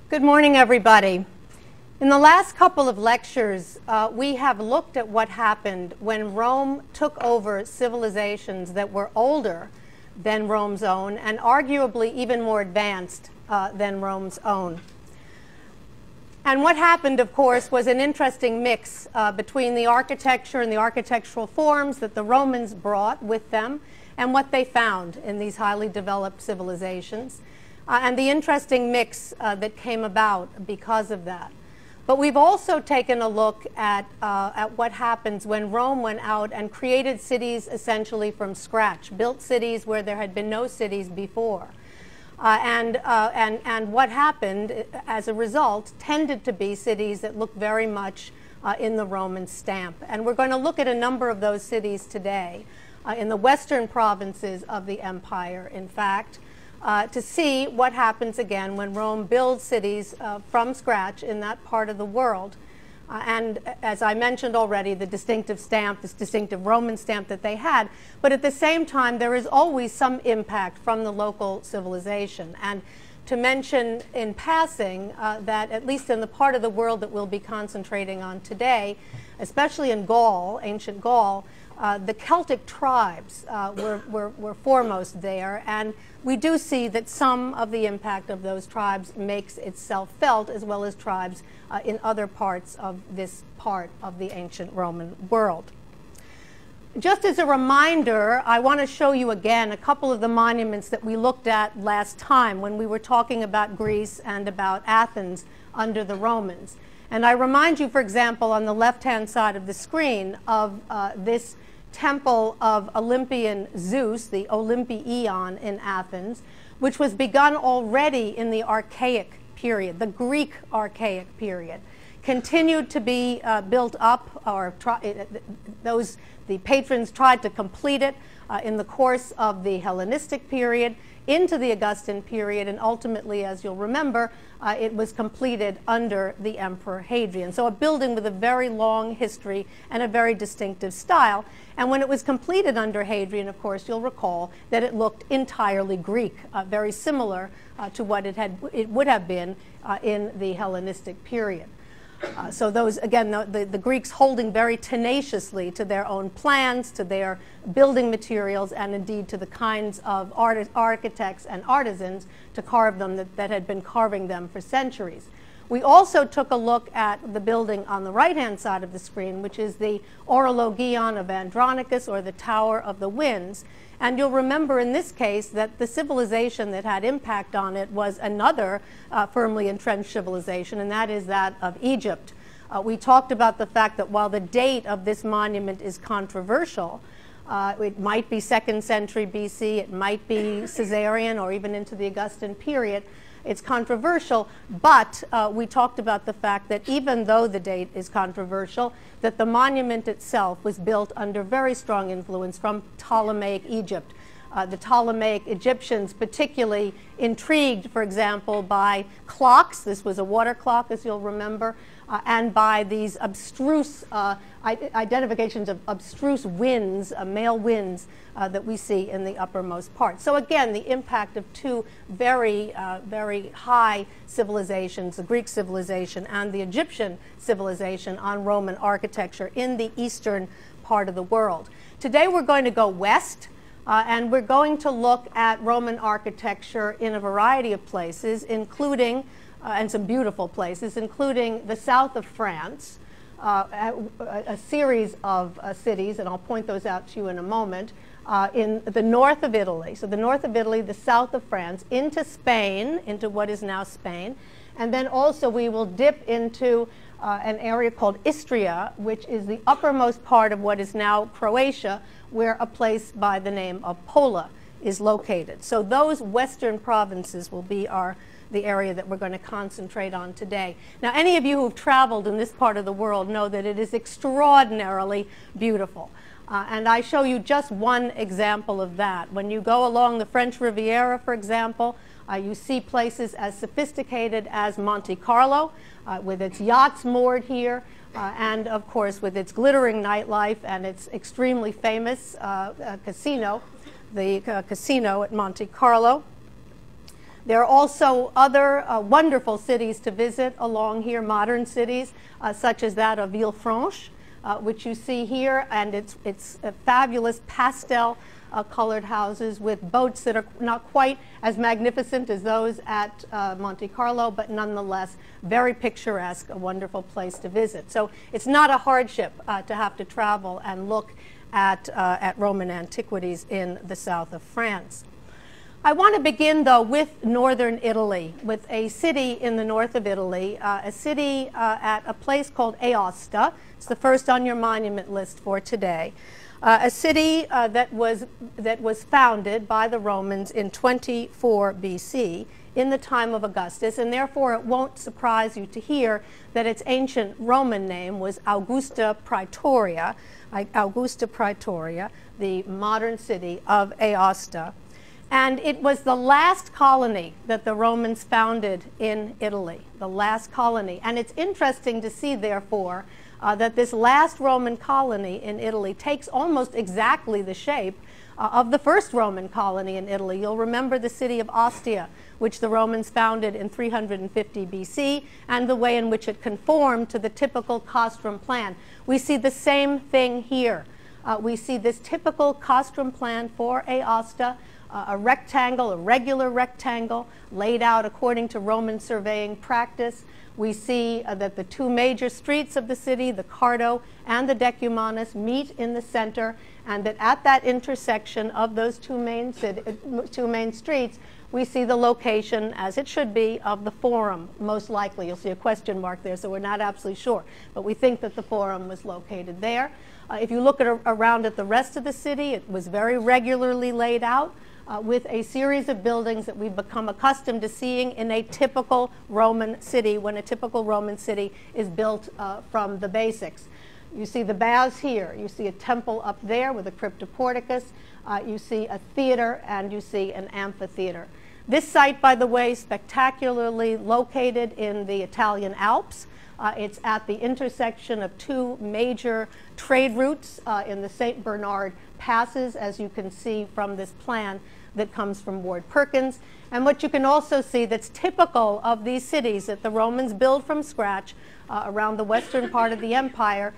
Good morning, everybody. In the last couple of lectures, we have looked at what happened when Rome took over civilizations that were older than Rome's own and arguably even more advanced than Rome's own. And what happened, of course, was an interesting mix between the architecture and the architectural forms that the Romans brought with them and what they found in these highly developed civilizations, and the interesting mix that came about because of that. But we've also taken a look at what happens when Rome went out and created cities essentially from scratch, built cities where there had been no cities before. And what happened as a result tended to be cities that look very much in the Roman stamp. And we're going to look at a number of those cities today in the western provinces of the empire, in fact, to see what happens again when Rome builds cities from scratch in that part of the world. And as I mentioned already, the distinctive stamp, this distinctive Roman stamp that they had, but at the same time there is always some impact from the local civilization. And to mention in passing that at least in the part of the world that we'll be concentrating on today, especially in Gaul, ancient Gaul, the Celtic tribes were foremost there, and we do see that some of the impact of those tribes makes itself felt, as well as tribes in other parts of this part of the ancient Roman world. Just as a reminder, I want to show you again a couple of the monuments that we looked at last time when we were talking about Greece and about Athens under the Romans. And I remind you, for example, on the left-hand side of the screen of this temple of Olympian Zeus, the Olympieion in Athens, which was begun already in the Archaic period, the Greek Archaic period, continued to be built up, or the patrons tried to complete it in the course of the Hellenistic period, into the Augustan period, and ultimately, as you'll remember, it was completed under the Emperor Hadrian. So a building with a very long history and a very distinctive style. And when it was completed under Hadrian, of course, you'll recall that it looked entirely Greek, very similar to what it would have been in the Hellenistic period. So those, again, the Greeks holding very tenaciously to their own plans, to their building materials, and indeed to the kinds of architects and artisans to carve them that had been carving them for centuries. We also took a look at the building on the right-hand side of the screen, which is the Orologion of Andronicus, or the Tower of the Winds. And you'll remember in this case that the civilization that had impact on it was another firmly entrenched civilization, and that is that of Egypt. We talked about the fact that while the date of this monument is controversial, it might be 2nd century BC, it might be Caesarian, or even into the Augustan period. It's controversial, but we talked about the fact that even though the date is controversial, that the monument itself was built under very strong influence from Ptolemaic Egypt. The Ptolemaic Egyptians particularly intrigued, for example, by clocks. This was a water clock, as you'll remember, and by these abstruse identifications of abstruse winds, male winds, that we see in the uppermost part. So again, the impact of two very high civilizations, the Greek civilization and the Egyptian civilization, on Roman architecture in the eastern part of the world. Today we're going to go west, and we're going to look at Roman architecture in a variety of places, including, and some beautiful places, including the south of France, a series of cities, and I'll point those out to you in a moment, in the north of Italy. So the north of Italy, the south of France, into Spain, into what is now Spain, and then also we will dip into an area called Istria, which is the uppermost part of what is now Croatia, where a place by the name of Pola is located. So those western provinces will be the area that we're going to concentrate on today. Now, any of you who've traveled in this part of the world know that it is extraordinarily beautiful. And I show you just one example of that. When you go along the French Riviera, for example, you see places as sophisticated as Monte Carlo, with its yachts moored here, and of course with its glittering nightlife and its extremely famous casino, the casino at Monte Carlo. There are also other wonderful cities to visit along here, modern cities, such as that of Villefranche, which you see here, and it's fabulous pastel colored houses with boats that are not quite as magnificent as those at Monte Carlo, but nonetheless very picturesque, a wonderful place to visit. So it's not a hardship to have to travel and look at Roman antiquities in the south of France. I want to begin, though, with northern Italy, with a city in the north of Italy, a city at a place called Aosta. It's the first on your monument list for today. A city that was founded by the Romans in 24 BC in the time of Augustus, and therefore it won't surprise you to hear that its ancient Roman name was Augusta Praetoria, the modern city of Aosta. And it was the last colony that the Romans founded in Italy, the last colony. And it's interesting to see, therefore, that this last Roman colony in Italy takes almost exactly the shape of the first Roman colony in Italy. You'll remember the city of Ostia, which the Romans founded in 350 BC, and the way in which it conformed to the typical castrum plan. We see the same thing here. We see this typical castrum plan for Aosta, a rectangle, a regular rectangle, laid out according to Roman surveying practice. We see that the two major streets of the city, the Cardo and the Decumanus, meet in the center, and that at that intersection of those two main streets, we see the location, as it should be, of the Forum, most likely. You'll see a question mark there, so we're not absolutely sure. But we think that the Forum was located there. If you look around at the rest of the city, it was very regularly laid out. With a series of buildings that we've become accustomed to seeing in a typical Roman city, when a typical Roman city is built from the basics. You see the baths here. You see a temple up there with a cryptoporticus. You see a theater, and you see an amphitheater. This site, by the way, spectacularly located in the Italian Alps. It's at the intersection of two major trade routes in the St. Bernard passes, as you can see from this plan that comes from Ward Perkins. And what you can also see that's typical of these cities that the Romans build from scratch around the western part of the empire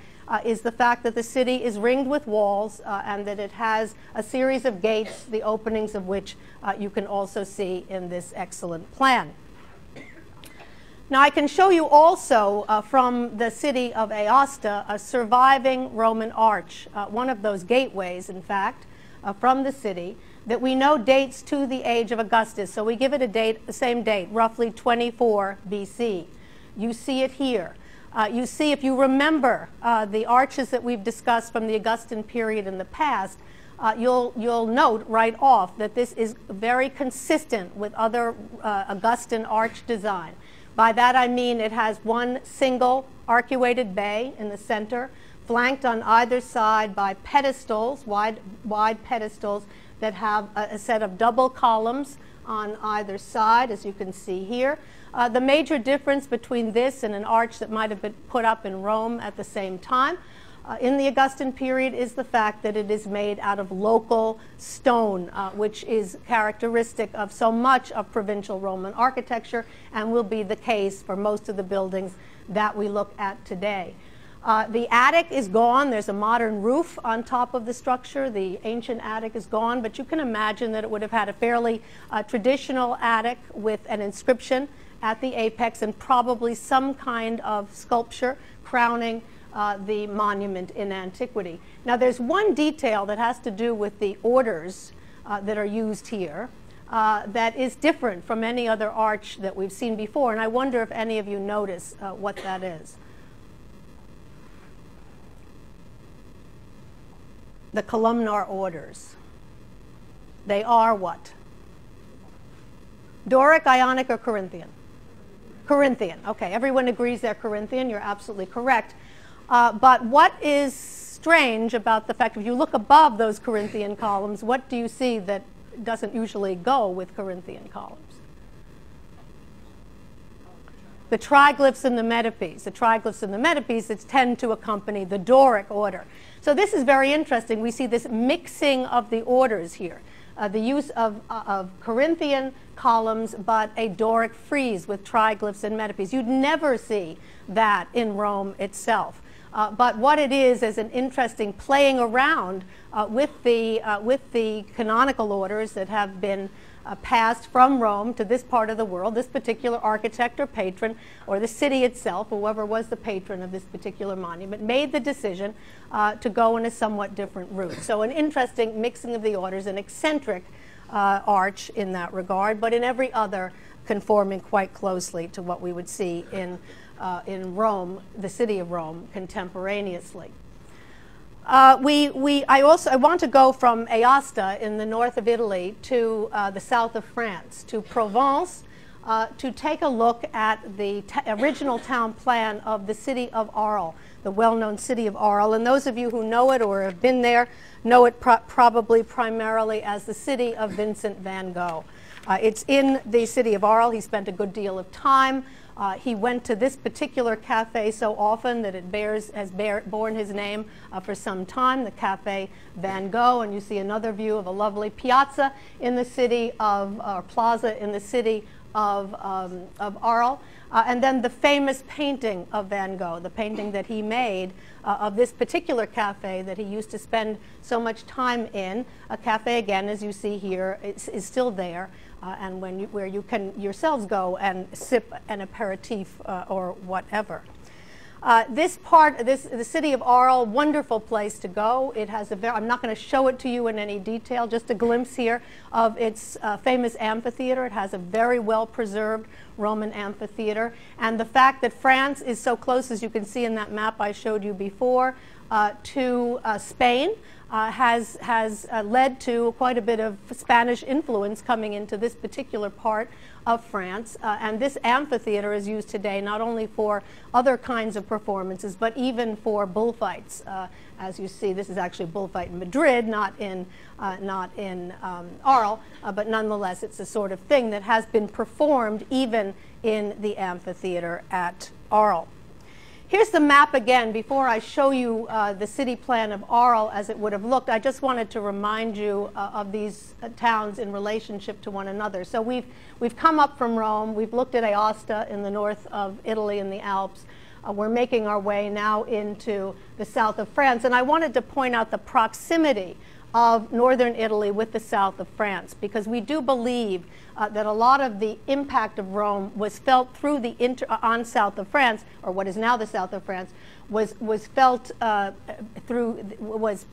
is the fact that the city is ringed with walls and that it has a series of gates, the openings of which you can also see in this excellent plan. Now, I can show you also from the city of Aosta a surviving Roman arch, one of those gateways, in fact, from the city that we know dates to the age of Augustus. So we give it a date, the same date, roughly 24 BC. You see it here. You see, if you remember the arches that we've discussed from the Augustan period in the past, you'll note right off that this is very consistent with other Augustan arch design. By that I mean it has one single arcuated bay in the center, flanked on either side by pedestals, wide pedestals that have a set of double columns on either side, as you can see here. The major difference between this and an arch that might have been put up in Rome at the same time in the Augustan period is the fact that it is made out of local stone, which is characteristic of so much of provincial Roman architecture and will be the case for most of the buildings that we look at today. The attic is gone. There's a modern roof on top of the structure. The ancient attic is gone, but you can imagine that it would have had a fairly traditional attic with an inscription at the apex and probably some kind of sculpture crowning the monument in antiquity. Now, there's one detail that has to do with the orders that are used here that is different from any other arch that we've seen before, and I wonder if any of you notice what that is. The columnar orders. They are what? Doric, Ionic, or Corinthian? Corinthian. Okay, everyone agrees they're Corinthian. You're absolutely correct. But what is strange about the fact, if you look above those Corinthian columns, what do you see that doesn't usually go with Corinthian columns? The triglyphs and the metopes. The triglyphs and the metopes that tend to accompany the Doric order. So this is very interesting. We see this mixing of the orders here. the use of Corinthian columns, but a Doric frieze with triglyphs and metopes. You'd never see that in Rome itself. But what it is an interesting playing around with the canonical orders that have been passed from Rome to this part of the world, this particular architect or patron, or the city itself, whoever was the patron of this particular monument, made the decision to go in a somewhat different route. So an interesting mixing of the orders, an eccentric arch in that regard, but in every other conforming quite closely to what we would see in Rome, the city of Rome, contemporaneously. I want to go from Aosta in the north of Italy to the south of France, to Provence, to take a look at the original town plan of the city of Arles, the well-known city of Arles. And those of you who know it or have been there know it probably primarily as the city of Vincent van Gogh. It's in the city of Arles. He spent a good deal of time. He went to this particular cafe so often that it has borne his name for some time, the Cafe Van Gogh. And you see another view of a lovely piazza in the city of, or plaza in the city of Arles. And then the famous painting of Van Gogh, the painting that he made of this particular cafe that he used to spend so much time in. A cafe, again, as you see here, is still there. And where you can yourselves go and sip an aperitif or whatever. The city of Arles, wonderful place to go. It has I'm not going to show it to you in any detail, just a glimpse here of its famous amphitheater. It has a very well preserved Roman amphitheater. And the fact that France is so close, as you can see in that map I showed you before, to Spain, has led to quite a bit of Spanish influence coming into this particular part of France. And this amphitheater is used today not only for other kinds of performances, but even for bullfights. As you see, this is actually a bullfight in Madrid, not in Arles, but nonetheless, it's a sort of thing that has been performed even in the amphitheater at Arles. Here's the map again. Before I show you the city plan of Arles as it would have looked, I just wanted to remind you of these towns in relationship to one another. So we've come up from Rome. We've looked at Aosta in the north of Italy in the Alps. We're making our way now into the south of France. And I wanted to point out the proximity of northern Italy with the south of France, because we do believe that a lot of the impact of Rome was felt through the on south of France, or what is now the south of France, was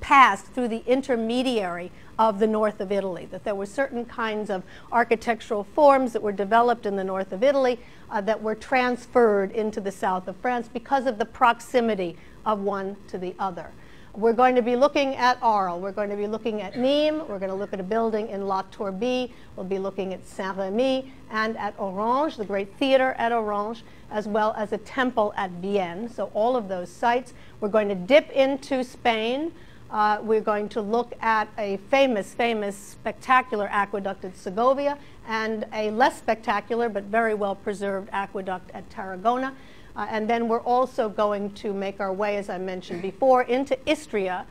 passed through the intermediary of the north of Italy. That there were certain kinds of architectural forms that were developed in the north of Italy that were transferred into the south of France because of the proximity of one to the other. We're going to be looking at Arles. We're going to be looking at Nîmes. We're going to look at a building in La Tourbie. We'll be looking at Saint-Rémy and at Orange, the great theater at Orange, as well as a temple at Vienne. So all of those sites. We're going to dip into Spain. We're going to look at a famous, spectacular aqueduct at Segovia and a less spectacular but very well preserved aqueduct at Tarragona. And then we're also going to make our way, as I mentioned before, into Istria,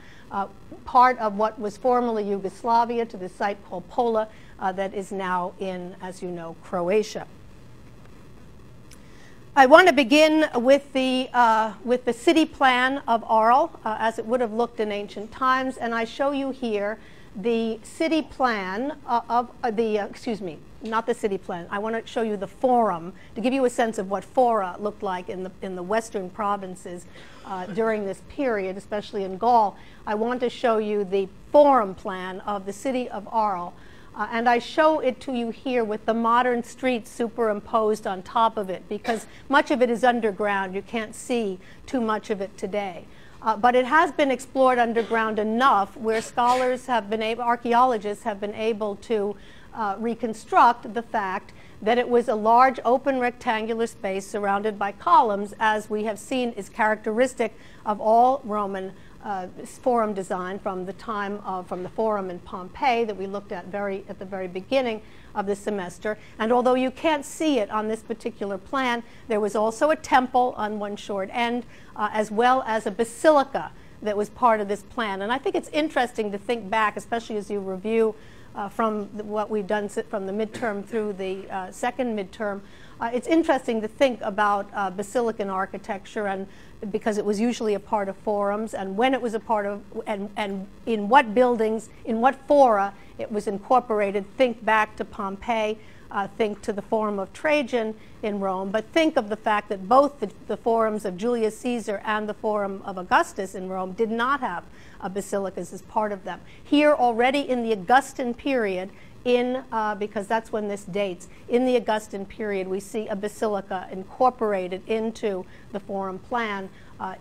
part of what was formerly Yugoslavia, to the site called Pola that is now in, as you know, Croatia. I want to begin with the city plan of Arles, as it would have looked in ancient times, and I show you here the city plan not the city plan. I want to show you the forum to give you a sense of what fora looked like in the western provinces during this period, especially in Gaul. I want to show you the forum plan of the city of Arles, and I show it to you here with the modern streets superimposed on top of it, because much of it is underground. You can't see too much of it today. But it has been explored underground enough where scholars have been able, archaeologists have been able to reconstruct the fact that it was a large open rectangular space surrounded by columns, as we have seen is characteristic of all Roman forum design from the time from the forum in Pompeii that we looked at at the very beginning of the semester. And although you can't see it on this particular plan, there was also a temple on one short end, as well as a basilica that was part of this plan. And I think it's interesting to think back, especially as you review what we've done from the midterm through the second midterm. It's interesting to think about basilican architecture, and because it was usually a part of forums, and when it was a part of, and in what buildings, in what fora it was incorporated. Think back to Pompeii, think to the Forum of Trajan in Rome, but think of the fact that both the forums of Julius Caesar and the Forum of Augustus in Rome did not have basilicas as part of them. Here, already in the Augustan period, because that's when this dates, in the Augustan period, we see a basilica incorporated into the forum plan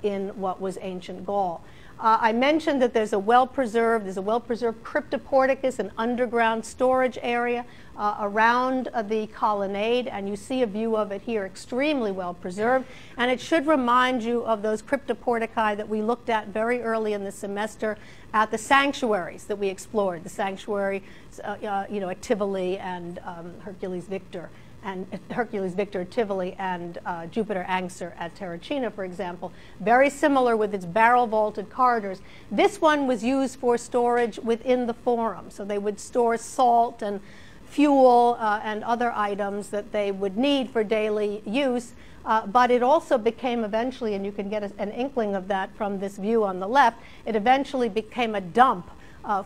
in what was ancient Gaul. I mentioned that there's a well-preserved cryptoporticus, an underground storage area around the colonnade, and you see a view of it here, extremely well preserved. And it should remind you of those cryptoportici that we looked at very early in the semester at the sanctuaries that we explored, the sanctuary, at Tivoli and Hercules Victor at Tivoli and Jupiter Anxur at Terracina, for example. Very similar with its barrel-vaulted corridors. This one was used for storage within the forum, so they would store salt and fuel and other items that they would need for daily use. But it also became eventually, and you can get an inkling of that from this view on the left, it eventually became a dump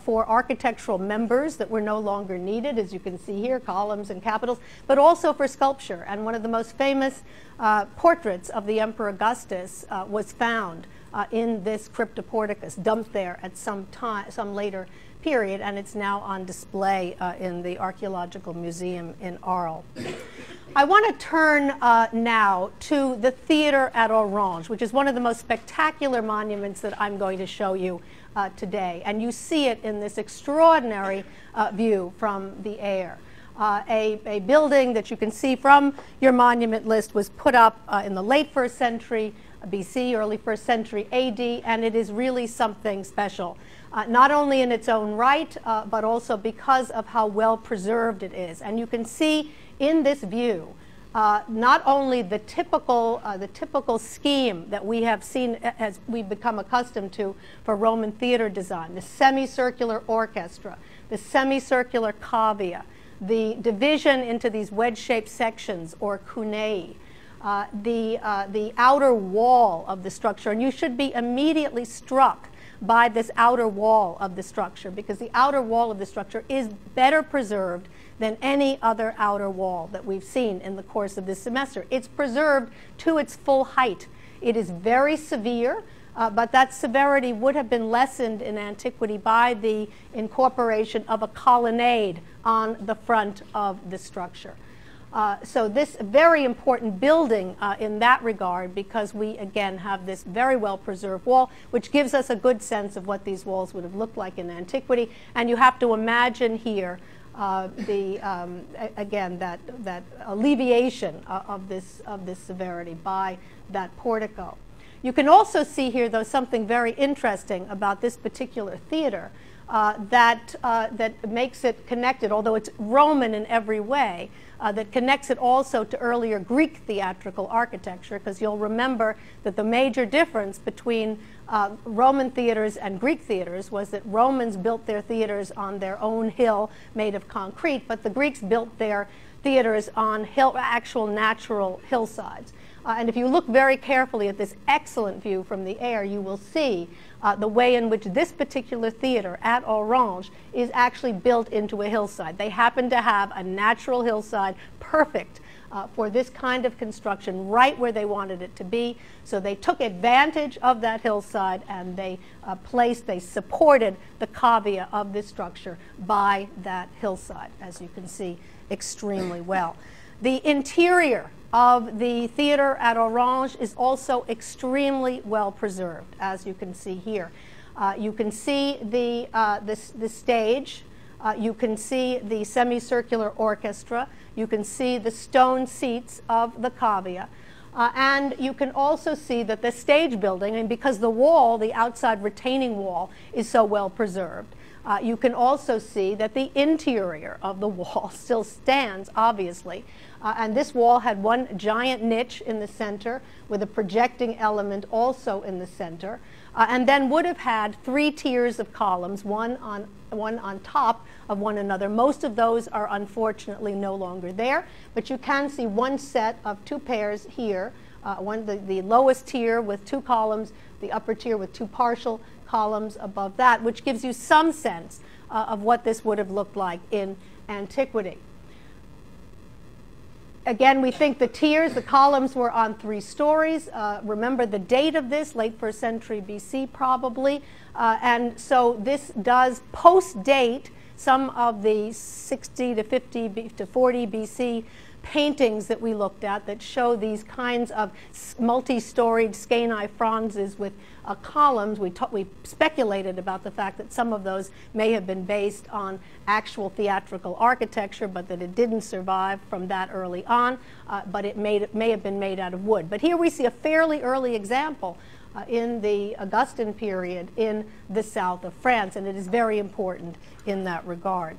for architectural members that were no longer needed, as you can see here, columns and capitals, but also for sculpture. And one of the most famous portraits of the Emperor Augustus was found in this cryptoporticus, dumped there at some later period, and it's now on display in the Archaeological Museum in Arles. I want to turn now to the theater at Orange, which is one of the most spectacular monuments that I'm going to show you today. And you see it in this extraordinary view from the air. A building that you can see from your monument list was put up in the late 1st century BC, early 1st century AD, and it is really something special. Not only in its own right, but also because of how well preserved it is. And you can see in this view not only the typical scheme that we have seen as we've become accustomed to for Roman theater design, the semicircular orchestra, the semicircular cavea, the division into these wedge-shaped sections or cunei, the outer wall of the structure. And you should be immediately struck by this outer wall of the structure, because the outer wall of the structure is better preserved than any other outer wall that we've seen in the course of this semester. It's preserved to its full height. It is very severe, but that severity would have been lessened in antiquity by the incorporation of a colonnade on the front of the structure. So this very important building in that regard, because we again have this very well preserved wall, which gives us a good sense of what these walls would have looked like in antiquity. And you have to imagine here again that alleviation of this severity by that portico. You can also see here, though, something very interesting about this particular theater that makes it connected, although it's Roman in every way, that connects it also to earlier Greek theatrical architecture, because you'll remember that the major difference between Roman theaters and Greek theaters was that Romans built their theaters on their own hill made of concrete, but the Greeks built their theaters on actual natural hillsides. And if you look very carefully at this excellent view from the air, you will see the way in which this particular theater at Orange is actually built into a hillside. They happen to have a natural hillside, perfect for this kind of construction, right where they wanted it to be. So they took advantage of that hillside, and they supported the cavea of this structure by that hillside, as you can see extremely well. The interior of the theater at Orange is also extremely well preserved, as you can see here. You can see the stage. You can see the semicircular orchestra. You can see the stone seats of the cavea. And you can also see that the stage building, and because the wall, the outside retaining wall, is so well preserved, you can also see that the interior of the wall still stands, obviously. And this wall had one giant niche in the center with a projecting element also in the center, and then would have had 3 tiers of columns, one on top of one another. Most of those are unfortunately no longer there, but you can see one set of 2 pairs here, the lowest tier with 2 columns, the upper tier with 2 partial columns above that, which gives you some sense of what this would have looked like in antiquity. Again, we think the tiers, the columns were on 3 stories. Remember the date of this, late 1st century BC probably. And so this does post-date some of the 60 to 50 to 40 BC paintings that we looked at that show these kinds of multi-storied skani fronzes with columns. We speculated about the fact that some of those may have been based on actual theatrical architecture, but that it didn't survive from that early on, but it may have been made out of wood. But here we see a fairly early example in the Augustan period in the south of France, and it is very important in that regard.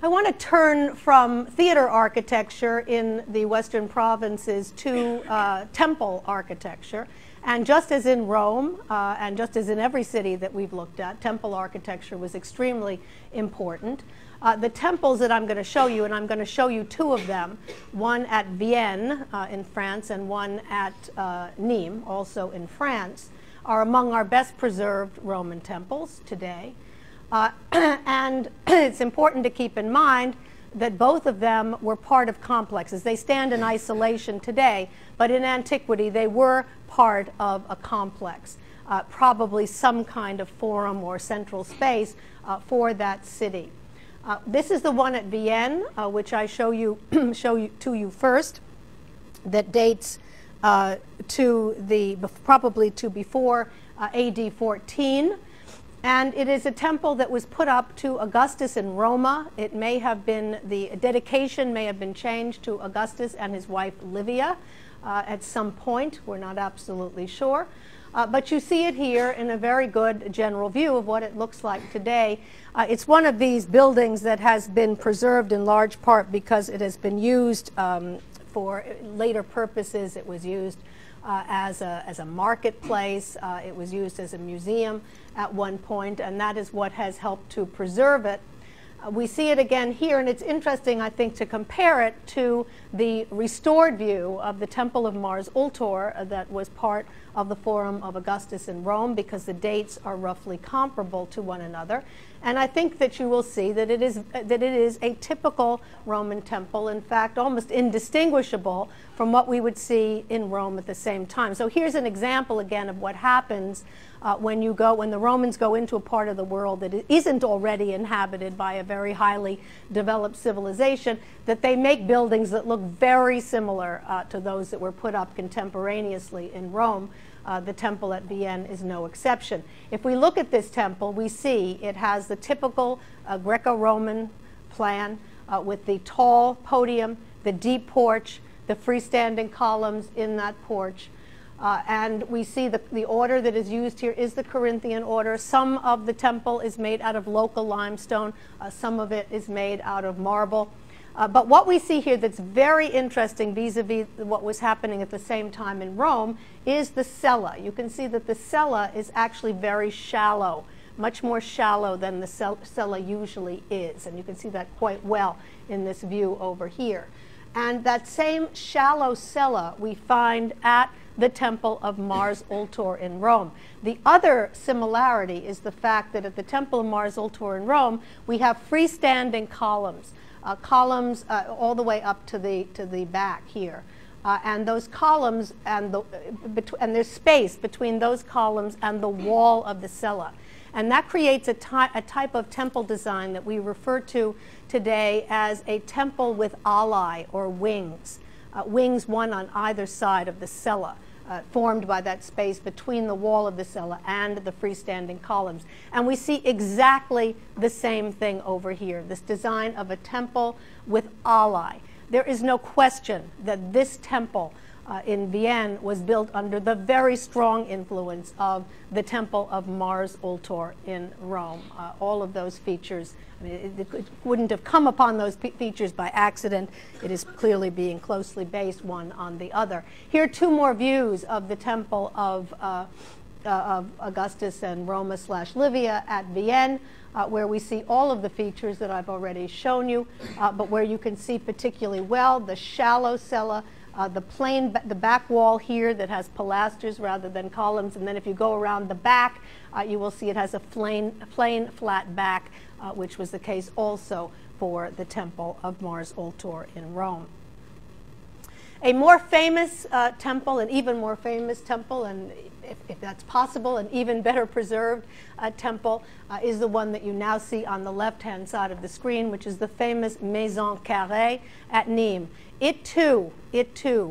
I want to turn from theater architecture in the Western provinces to temple architecture. And just as in Rome, and just as in every city that we've looked at, temple architecture was extremely important. The temples that I'm going to show you, and I'm going to show you 2 of them, one at Vienne in France and one at Nîmes, also in France, are among our best preserved Roman temples today. And it's important to keep in mind that both of them were part of complexes. They stand in isolation today, but in antiquity they were part of a complex, probably some kind of forum or central space for that city. This is the one at Vienne, which I show you to you first, that dates probably to before AD 14. And it is a temple that was put up to Augustus in Roma. It may have been, the dedication may have been changed to Augustus and his wife Livia at some point. We're not absolutely sure. But you see it here in a very good general view of what it looks like today. It's one of these buildings that has been preserved in large part because it has been used for later purposes. It was used as a marketplace. It was used as a museum at one point, and that is what has helped to preserve it. We see it again here, and it's interesting, I think, to compare it to the restored view of the Temple of Mars Ultor that was part of the Forum of Augustus in Rome, because the dates are roughly comparable to one another. And I think that you will see that it is a typical Roman temple, in fact, almost indistinguishable from what we would see in Rome at the same time. So here's an example again of what happens when the Romans go into a part of the world that isn't already inhabited by a very highly developed civilization, that they make buildings that look very similar to those that were put up contemporaneously in Rome. The temple at Vienne is no exception. If we look at this temple, we see it has the typical Greco-Roman plan with the tall podium, the deep porch, the freestanding columns in that porch. And we see the order that is used here is the Corinthian order. Some of the temple is made out of local limestone. Some of it is made out of marble. But what we see here that's very interesting vis-a-vis what was happening at the same time in Rome is the cella. You can see that the cella is actually very shallow, much more shallow than the cella usually is. And you can see that quite well in this view over here. And that same shallow cella we find at the Temple of Mars Ultor in Rome. The other similarity is the fact that at the Temple of Mars Ultor in Rome, we have freestanding columns. Columns all the way up to the back here. And those columns and there's space between those columns and the wall of the cella. And that creates a type of temple design that we refer to today as a temple with alae, or wings. Wings one on either side of the cella, formed by that space between the wall of the cella and the freestanding columns. And we see exactly the same thing over here, this design of a temple with alae. There is no question that this temple in Vienna was built under the very strong influence of the Temple of Mars Ultor in Rome. All of those features, I mean, it wouldn't have come upon those features by accident. It is clearly being closely based one on the other. Here are two more views of the Temple of Augustus and Roma/Livia at Vienna, where we see all of the features that I've already shown you, but where you can see particularly well the shallow cella, the back wall here that has pilasters rather than columns, and then if you go around the back, you will see it has a plain flat back, which was the case also for the Temple of Mars Ultor in Rome. A more famous temple, an even more famous temple, and if that's possible, an even better preserved temple is the one that you now see on the left-hand side of the screen, which is the famous Maison Carrée at Nîmes. It too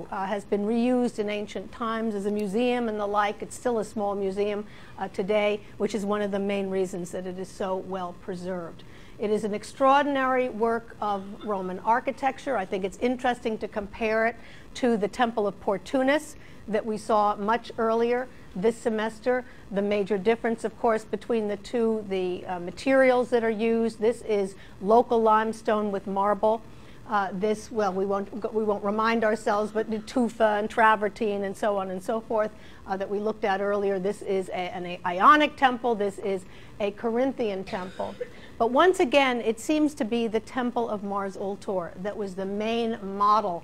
has been reused in ancient times as a museum and the like. It's still a small museum today, which is one of the main reasons that it is so well preserved. It is an extraordinary work of Roman architecture. I think it's interesting to compare it to the Temple of Portunus that we saw much earlier this semester. The major difference, of course, between the two, the materials that are used. This is local limestone with marble. Well, we won't remind ourselves, but the tufa and travertine and so on and so forth that we looked at earlier. This is an Ionic temple. This is a Corinthian temple. But once again, it seems to be the Temple of Mars Ultor that was the main model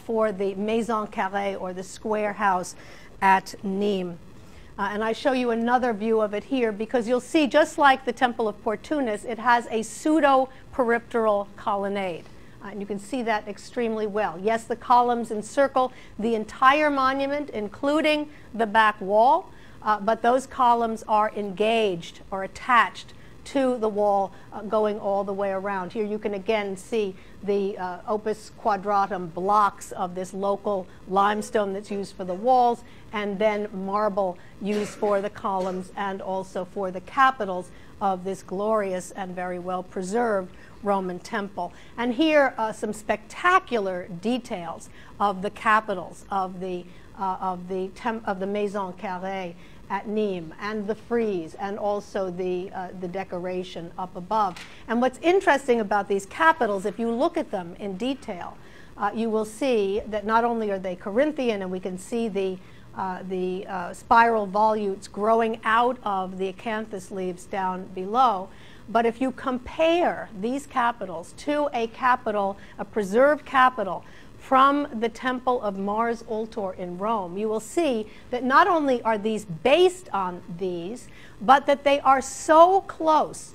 for the Maison Carrée, or the square house at Nîmes. And I show you another view of it here, because you'll see, just like the Temple of Portunus, it has a pseudo-peripteral colonnade. And you can see that extremely well. Yes, the columns encircle the entire monument, including the back wall, but those columns are engaged or attached to the wall going all the way around. Here you can again see the opus quadratum blocks of this local limestone that's used for the walls, and then marble used for the columns and also for the capitals of this glorious and very well preserved Roman temple. And here some spectacular details of the capitals of the Maison Carrée at Nîmes, and the frieze, and also the decoration up above. And what's interesting about these capitals, if you look at them in detail, you will see that not only are they Corinthian, and we can see the spiral volutes growing out of the acanthus leaves down below, but if you compare these capitals to a preserved capital from the Temple of Mars Ultor in Rome, you will see that not only are these based on these, but that they are so close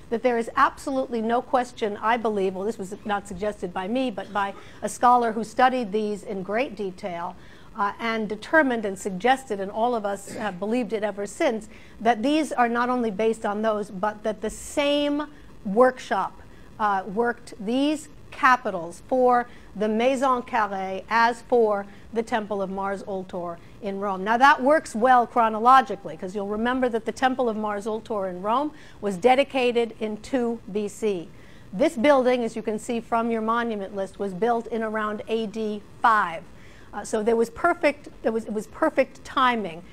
that there is absolutely no question, I believe, well, this was not suggested by me, but by a scholar who studied these in great detail and determined and suggested, and all of us have believed it ever since, that these are not only based on those, but that the same workshop worked these capitals for the Maison Carrée as for the Temple of Mars Ultor in Rome. Now that works well chronologically, because you'll remember that the Temple of Mars Ultor in Rome was dedicated in 2 BC. This building, as you can see from your monument list, was built in around AD 5. So it was perfect timing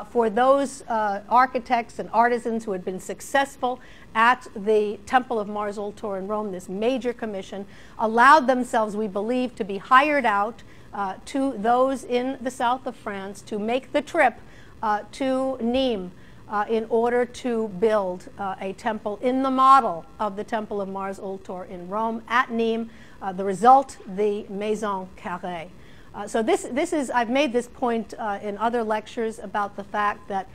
for those architects and artisans who had been successful at the Temple of Mars Ultor in Rome. This major commission allowed themselves, we believe, to be hired out to those in the south of France to make the trip to Nîmes in order to build a temple in the model of the Temple of Mars Ultor in Rome at Nîmes. The result, the Maison Carrée. So this is, I've made this point in other lectures about the fact that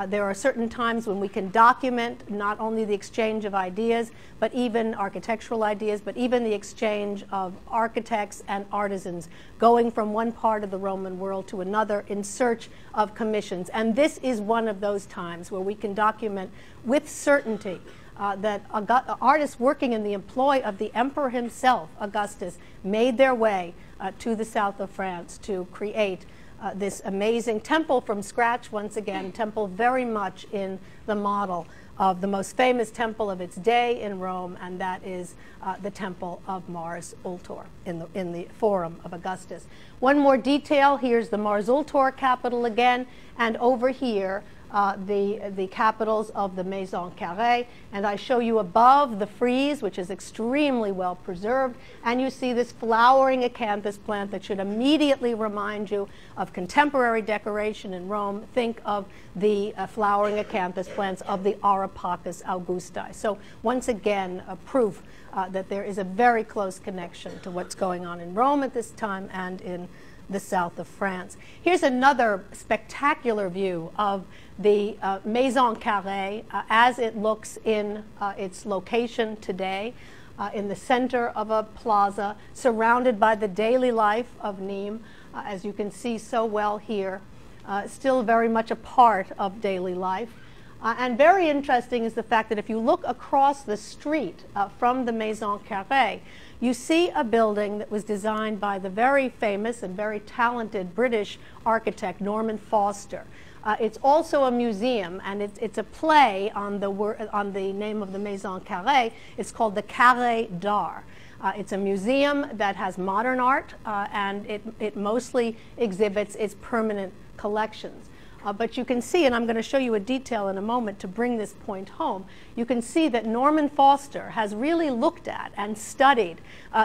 there are certain times when we can document not only the exchange of ideas, but even architectural ideas, but even the exchange of architects and artisans going from one part of the Roman world to another in search of commissions. And this is one of those times where we can document with certainty that artists working in the employ of the emperor himself, Augustus, made their way to the south of France to create this amazing temple from scratch, once again, temple very much in the model of the most famous temple of its day in Rome, and that is the temple of Mars Ultor in the Forum of Augustus. One more detail, here's the Mars Ultor capital again, and over here the capitals of the Maison Carrée, and I show you above the frieze, which is extremely well preserved, and you see this flowering acanthus plant that should immediately remind you of contemporary decoration in Rome. Think of the flowering acanthus plants of the Auripacus Augusti. So once again, a proof that there is a very close connection to what's going on in Rome at this time and in the south of France. Here's another spectacular view of the Maison Carrée as it looks in its location today, in the center of a plaza, surrounded by the daily life of Nîmes, as you can see so well here, still very much a part of daily life. And very interesting is the fact that if you look across the street from the Maison Carrée, you see a building that was designed by the very famous and very talented British architect Norman Foster. It's also a museum, and it's a play on the name of the Maison Carrée. It's called the Carré d'Art. It's a museum that has modern art, and it mostly exhibits its permanent collections. But you can see, and I'm going to show you a detail in a moment to bring this point home, you can see that Norman Foster has really looked at and studied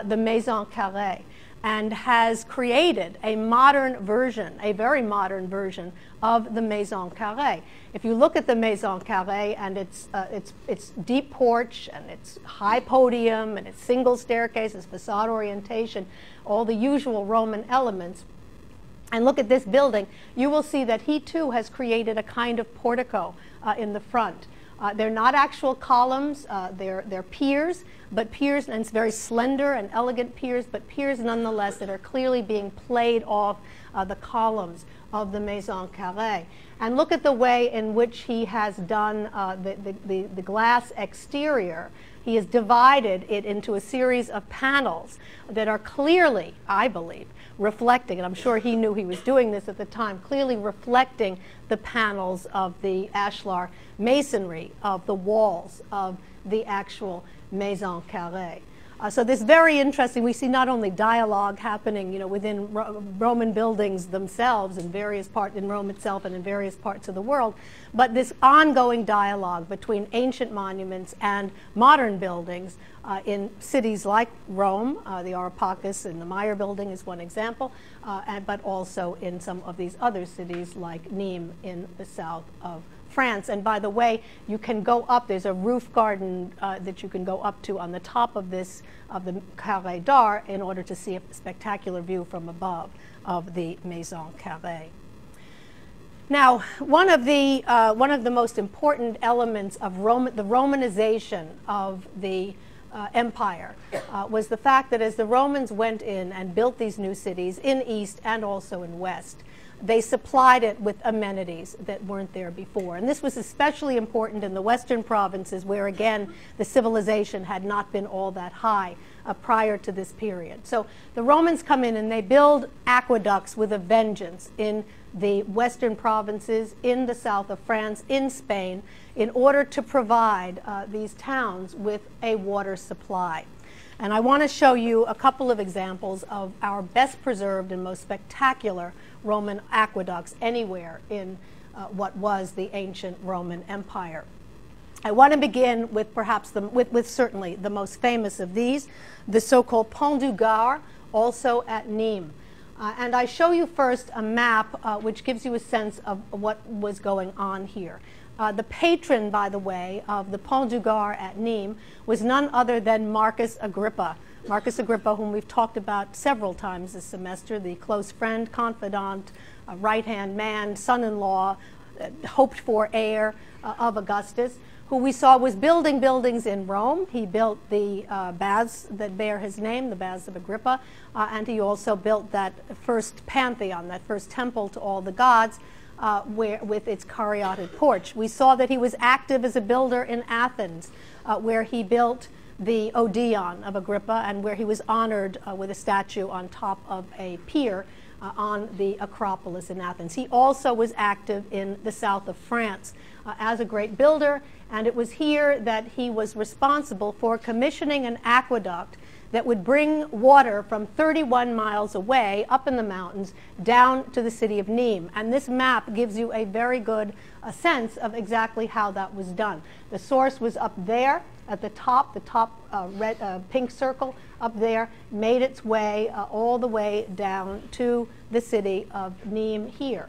the Maison Carrée and has created a modern version, a very modern version of the Maison Carrée. If you look at the Maison Carrée and its deep porch and its high podium and its single staircase, its facade orientation, all the usual Roman elements, and look at this building, you will see that he too has created a kind of portico in the front. They're not actual columns, they're piers, but piers, and it's very slender and elegant piers, but piers nonetheless that are clearly being played off the columns of the Maison Carrée. And look at the way in which he has done the glass exterior. He has divided it into a series of panels that are clearly, I believe, reflecting, and I'm sure he knew he was doing this at the time, clearly reflecting the panels of the ashlar masonry of the walls of the actual Maison Carrée. So this is very interesting. We see not only dialogue happening, within Roman buildings themselves in various parts in Rome itself and in various parts of the world, but this ongoing dialogue between ancient monuments and modern buildings in cities like Rome. The Auripacus and the Meyer building is one example, but also in some of these other cities like Nîmes in the south of France. And by the way, you can go up, there's a roof garden that you can go up to on the top of the Carré d'Art in order to see a spectacular view from above of the Maison Carrée. Now, one of the most important elements of the Romanization of the empire was the fact that as the Romans went in and built these new cities in East and also in West, they supplied it with amenities that weren't there before. And this was especially important in the western provinces where, again, the civilization had not been all that high prior to this period. So the Romans come in and they build aqueducts with a vengeance in the western provinces, in the south of France, in Spain, in order to provide these towns with a water supply. And I want to show you a couple of examples of our best preserved and most spectacular Roman aqueducts anywhere in what was the ancient Roman Empire. I want to begin with perhaps with certainly the most famous of these, the so-called Pont du Gard, also at Nîmes. And I show you first a map which gives you a sense of what was going on here. The patron, by the way, of the Pont du Gard at Nîmes was none other than Marcus Agrippa. Marcus Agrippa, whom we've talked about several times this semester, the close friend, confidant, right-hand man, son-in-law, hoped-for heir of Augustus, who we saw was building buildings in Rome. He built the baths that bear his name, the Baths of Agrippa, and he also built that first pantheon, that first temple to all the gods, with its caryatid porch. We saw that he was active as a builder in Athens, where he built the Odeon of Agrippa, and where he was honored with a statue on top of a pier on the Acropolis in Athens. He also was active in the south of France as a great builder, and it was here that he was responsible for commissioning an aqueduct that would bring water from 31 miles away up in the mountains down to the city of Nîmes. And this map gives you a very good sense of exactly how that was done. The source was up there at the top pink circle up there, made its way all the way down to the city of Nîmes here.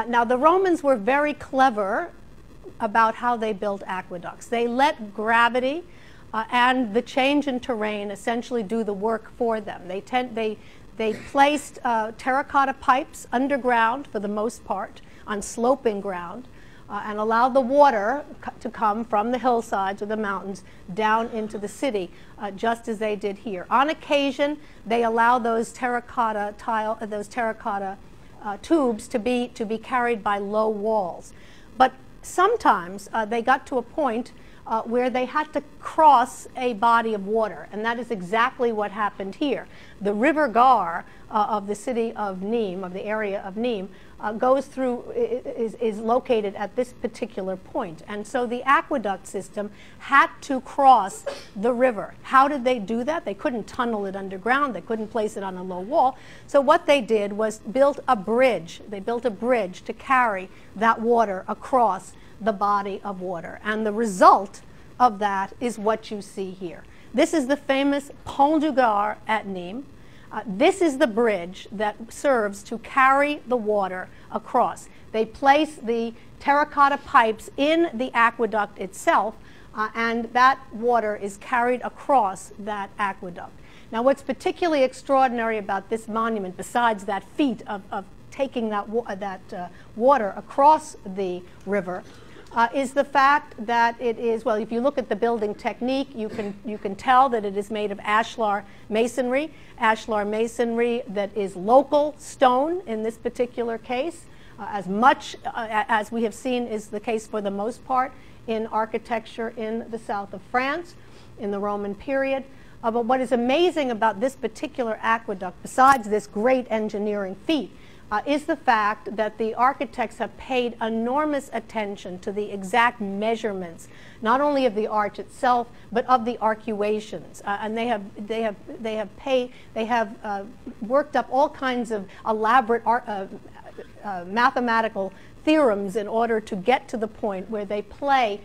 Now, the Romans were very clever about how they built aqueducts. They let gravity and the change in terrain essentially do the work for them. They placed terracotta pipes underground for the most part on sloping ground and allowed the water to come from the hillsides or the mountains down into the city, just as they did here. On occasion, they allow those terracotta tubes to be carried by low walls. But sometimes they got to a point where they had to cross a body of water, and that is exactly what happened here. The river Gar of the city of Nîmes, of the area of Nîmes, goes through, is located at this particular point. And so the aqueduct system had to cross the river. How did they do that? They couldn't tunnel it underground. They couldn't place it on a low wall. So what they did was built a bridge. They built a bridge to carry that water across the body of water. And the result of that is what you see here. This is the famous Pont du Gard at Nîmes. This is the bridge that serves to carry the water across. They place the terracotta pipes in the aqueduct itself, and that water is carried across that aqueduct. Now, what's particularly extraordinary about this monument, besides that feat of taking that water across the river, is the fact that it is, well, if you look at the building technique, you can tell that it is made of ashlar masonry that is local stone in this particular case, as much as we have seen is the case for the most part in architecture in the south of France in the Roman period. But what is amazing about this particular aqueduct, besides this great engineering feat, is the fact that the architects have paid enormous attention to the exact measurements, not only of the arch itself, but of the arcuations. And they have worked up all kinds of elaborate mathematical theorems in order to get to the point where they play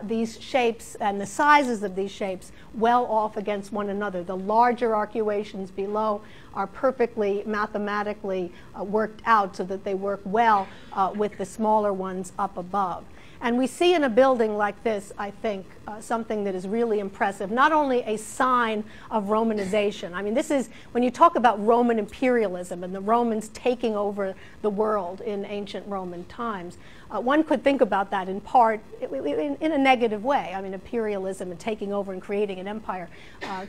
these shapes and the sizes of these shapes well off against one another. The larger arcuations below are perfectly mathematically worked out so that they work well with the smaller ones up above. And we see in a building like this, I think, something that is really impressive, not only a sign of Romanization. I mean, this is, when you talk about Roman imperialism and the Romans taking over the world in ancient Roman times, one could think about that in part in a negative way. I mean, imperialism and taking over and creating an empire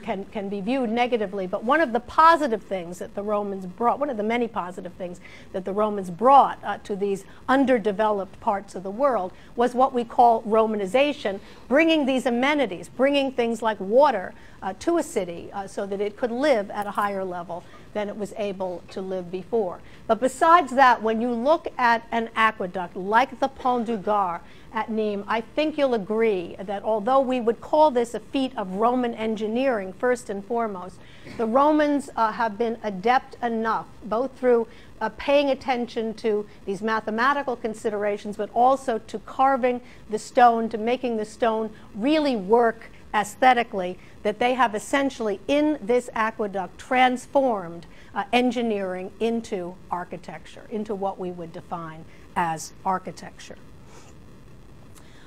can be viewed negatively. But one of the positive things that the Romans brought, one of the many positive things that the Romans brought to these underdeveloped parts of the world was what we call Romanization, bringing these amenities, bringing things like water to a city so that it could live at a higher level than it was able to live before. But besides that, when you look at an aqueduct like the Pont du Gard at Nîmes, I think you'll agree that although we would call this a feat of Roman engineering first and foremost, the Romans have been adept enough, both through paying attention to these mathematical considerations, but also to carving the stone, to making the stone really work aesthetically, that they have essentially in this aqueduct transformed engineering into architecture, into what we would define as architecture.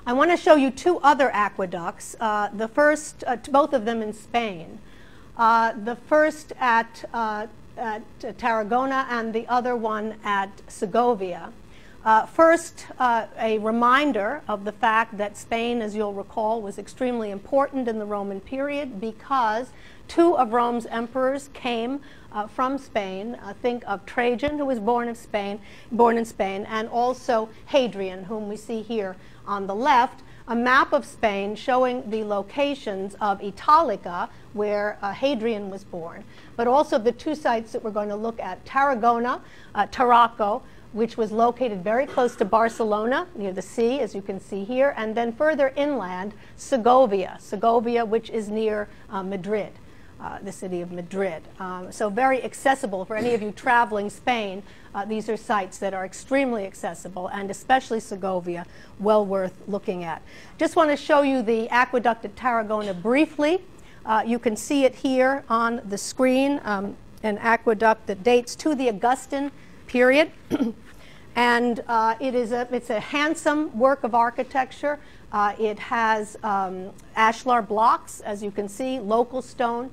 I want to show you two other aqueducts, the first, both of them in Spain. The first at Tarragona and the other one at Segovia. First, a reminder of the fact that Spain, as you'll recall, was extremely important in the Roman period because two of Rome's emperors came from Spain. Think of Trajan, who was born in Spain, and also Hadrian, whom we see here on the left. a map of Spain showing the locations of Italica, where Hadrian was born, but also the two sites that we're going to look at, Tarragona, Tarraco, which was located very close to Barcelona, near the sea, as you can see here, and then further inland, Segovia, which is near Madrid. The city of Madrid. So very accessible for any of you traveling Spain. These are sites that are extremely accessible, and especially Segovia, well worth looking at. Just want to show you the aqueduct at Tarragona briefly. You can see it here on the screen, an aqueduct that dates to the Augustan period. And it's a handsome work of architecture. It has ashlar blocks, as you can see, local stone.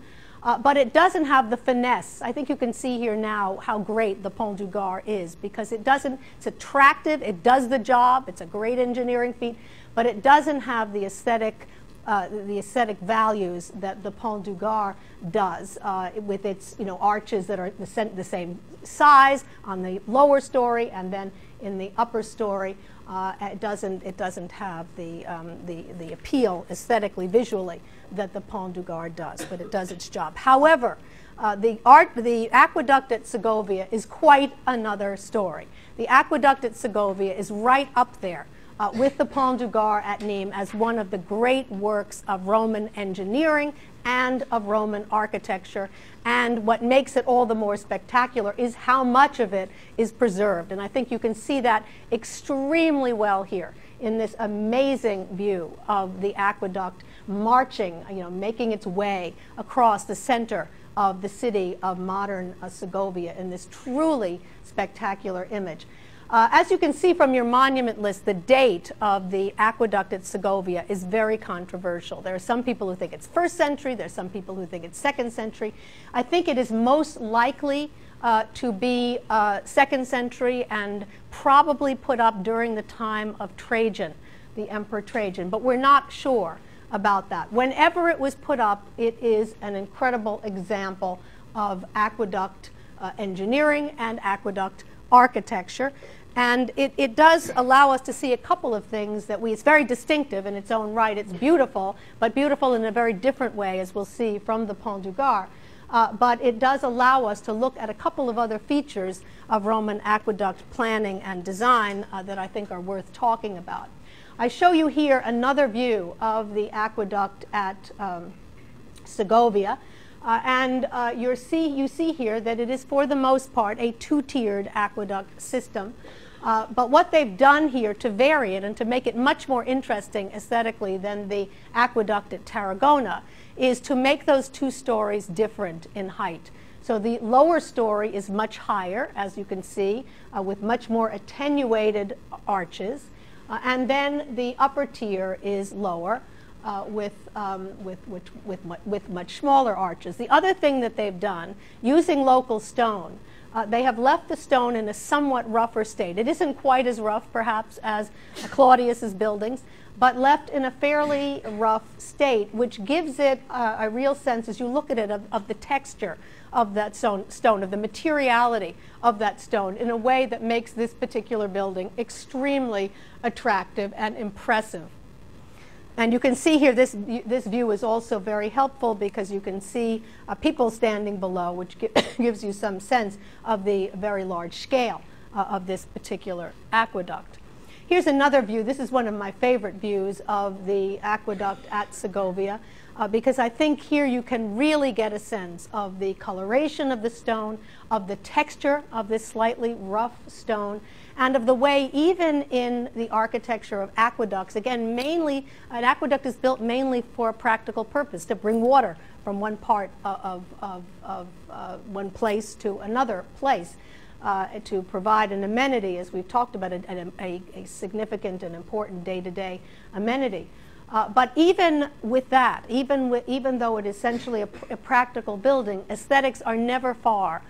But it doesn't have the finesse. I think you can see here now how great the Pont du Gard is, because it's attractive, it does the job, it's a great engineering feat, but it doesn't have the aesthetic values that the Pont du Gard does, with its arches that are the same size on the lower story, and then in the upper story it doesn't have the appeal aesthetically, visually, that the Pont du Gard does, but it does its job. However, the aqueduct at Segovia is quite another story. The aqueduct at Segovia is right up there with the Pont du Gard at Nîmes as one of the great works of Roman engineering and of Roman architecture. And what makes it all the more spectacular is how much of it is preserved. And I think you can see that extremely well here in this amazing view of the aqueduct marching, making its way across the center of the city of modern Segovia in this truly spectacular image. As you can see from your monument list, the date of the aqueduct at Segovia is very controversial. There are some people who think it's 1st century, there's some people who think it's 2nd century. I think it is most likely to be 2nd century and probably put up during the time of Trajan, the Emperor Trajan, but we're not sure about that. Whenever it was put up, it is an incredible example of aqueduct engineering and aqueduct architecture. And it does allow us to see a couple of things that it's very distinctive in its own right. It's beautiful, but beautiful in a very different way, as we'll see from the Pont du Gard. But it does allow us to look at a couple of other features of Roman aqueduct planning and design that I think are worth talking about. I show you here another view of the aqueduct at Segovia. You see here that it is, for the most part, a two-tiered aqueduct system. But what they've done here to vary it and to make it much more interesting aesthetically than the aqueduct at Tarragona is to make those two stories different in height. So the lower story is much higher, as you can see, with much more attenuated arches. And then the upper tier is lower, with much smaller arches. The other thing that they've done, using local stone, they have left the stone in a somewhat rougher state. It isn't quite as rough, perhaps, as Claudius's buildings, but left in a fairly rough state, which gives it a real sense, as you look at it, of the texture of that stone, of the materiality of that stone, in a way that makes this particular building extremely attractive and impressive. And you can see here, this view is also very helpful because you can see people standing below, which gives you some sense of the very large scale of this particular aqueduct. Here's another view. This is one of my favorite views of the aqueduct at Segovia, because I think here you can really get a sense of the coloration of the stone, of the texture of this slightly rough stone, and of the way, even in the architecture of aqueducts, again, mainly, an aqueduct is built mainly for a practical purpose, to bring water from one part of one place to another place, to provide an amenity, as we've talked about, a significant and important day-to-day amenity. But even with that, even though it is essentially a practical building, aesthetics are never far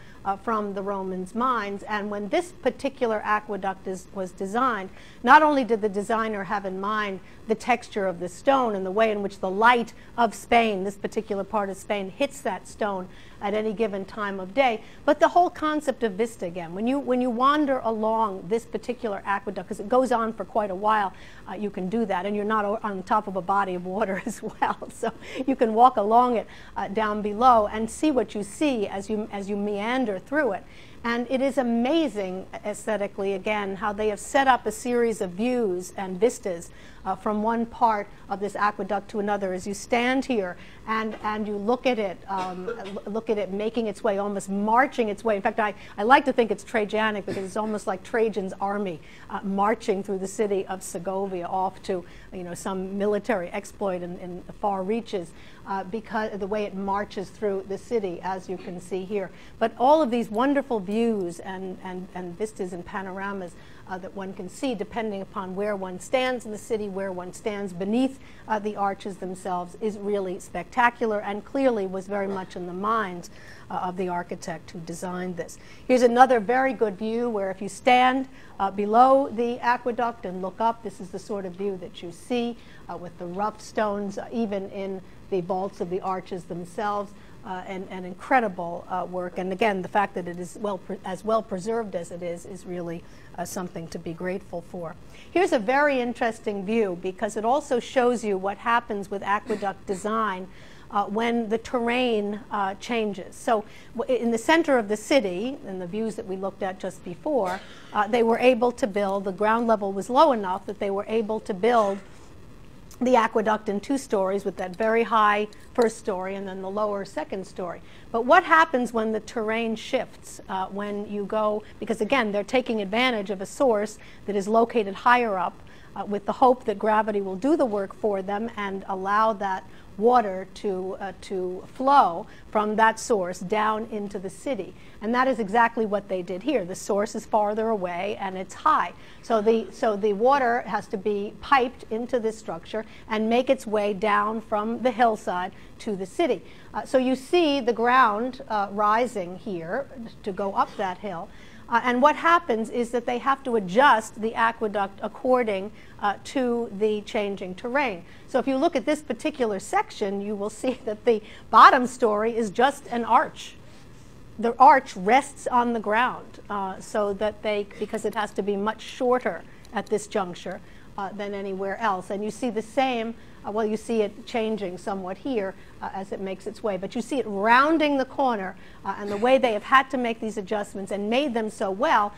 from the Romans' minds. And when this particular aqueduct was designed, not only did the designer have in mind the texture of the stone and the way in which the light of Spain, this particular part of Spain, hits that stone at any given time of day, but the whole concept of vista again. When you wander along this particular aqueduct, because it goes on for quite a while, you can do that, and you're not on top of a body of water as well, so you can walk along it down below and see what you see as you meander through it. And it is amazing aesthetically, again, how they have set up a series of views and vistas from one part of this aqueduct to another. As you stand here and you look at it making its way, almost marching its way. In fact, I like to think it's Trajanic, because it's almost like Trajan's army marching through the city of Segovia off to, you know, some military exploit in the far reaches, because of the way it marches through the city, as you can see here. But all of these wonderful views and vistas and panoramas that one can see depending upon where one stands in the city, where one stands beneath the arches themselves, is really spectacular, and clearly was very much in the minds of the architect who designed this. Here's another very good view where if you stand below the aqueduct and look up, this is the sort of view that you see with the rough stones even in the vaults of the arches themselves. And incredible work, and again, the fact that it is as well preserved as it is really something to be grateful for. Here's a very interesting view, because it also shows you what happens with aqueduct design when the terrain changes. So in the center of the city, in the views that we looked at just before, they were able to build, the ground level was low enough that they were able to build the aqueduct in 2 stories, with that very high first story and then the lower second story. But what happens when the terrain shifts, when you go, because again, they're taking advantage of a source that is located higher up with the hope that gravity will do the work for them and allow that water to flow from that source down into the city. And that is exactly what they did here. The source is farther away and it's high. So the water has to be piped into this structure and make its way down from the hillside to the city. So you see the ground rising here to go up that hill. And what happens is that they have to adjust the aqueduct according to the changing terrain. So if you look at this particular section, you will see that the bottom story is just an arch. The arch rests on the ground so that because it has to be much shorter at this juncture than anywhere else. And you see the same, well, you see it changing somewhat here as it makes its way, but you see it rounding the corner, and the way they have had to make these adjustments and made them so well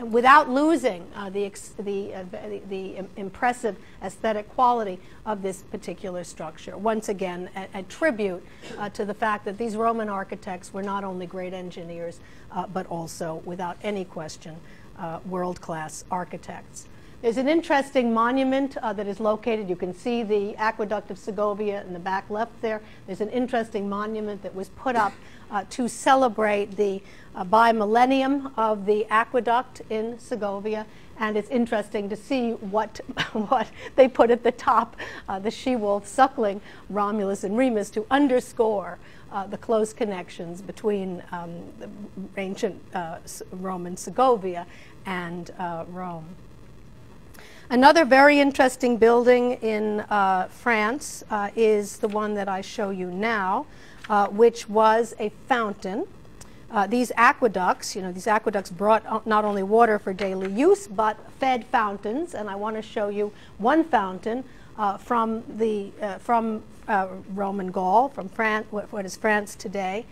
without losing the impressive aesthetic quality of this particular structure. Once again, a tribute to the fact that these Roman architects were not only great engineers, but also, without any question, world-class architects. There's an interesting monument that is located. You can see the aqueduct of Segovia in the back left there. There's an interesting monument that was put up to celebrate the bi-millennium of the aqueduct in Segovia. And it's interesting to see what they put at the top, the she-wolf suckling Romulus and Remus, to underscore the close connections between the ancient Roman Segovia and Rome. Another very interesting building in France is the one that I show you now, which was a fountain. These aqueducts, these aqueducts brought not only water for daily use, but fed fountains. And I want to show you one fountain from Roman Gaul, from France, what is France today.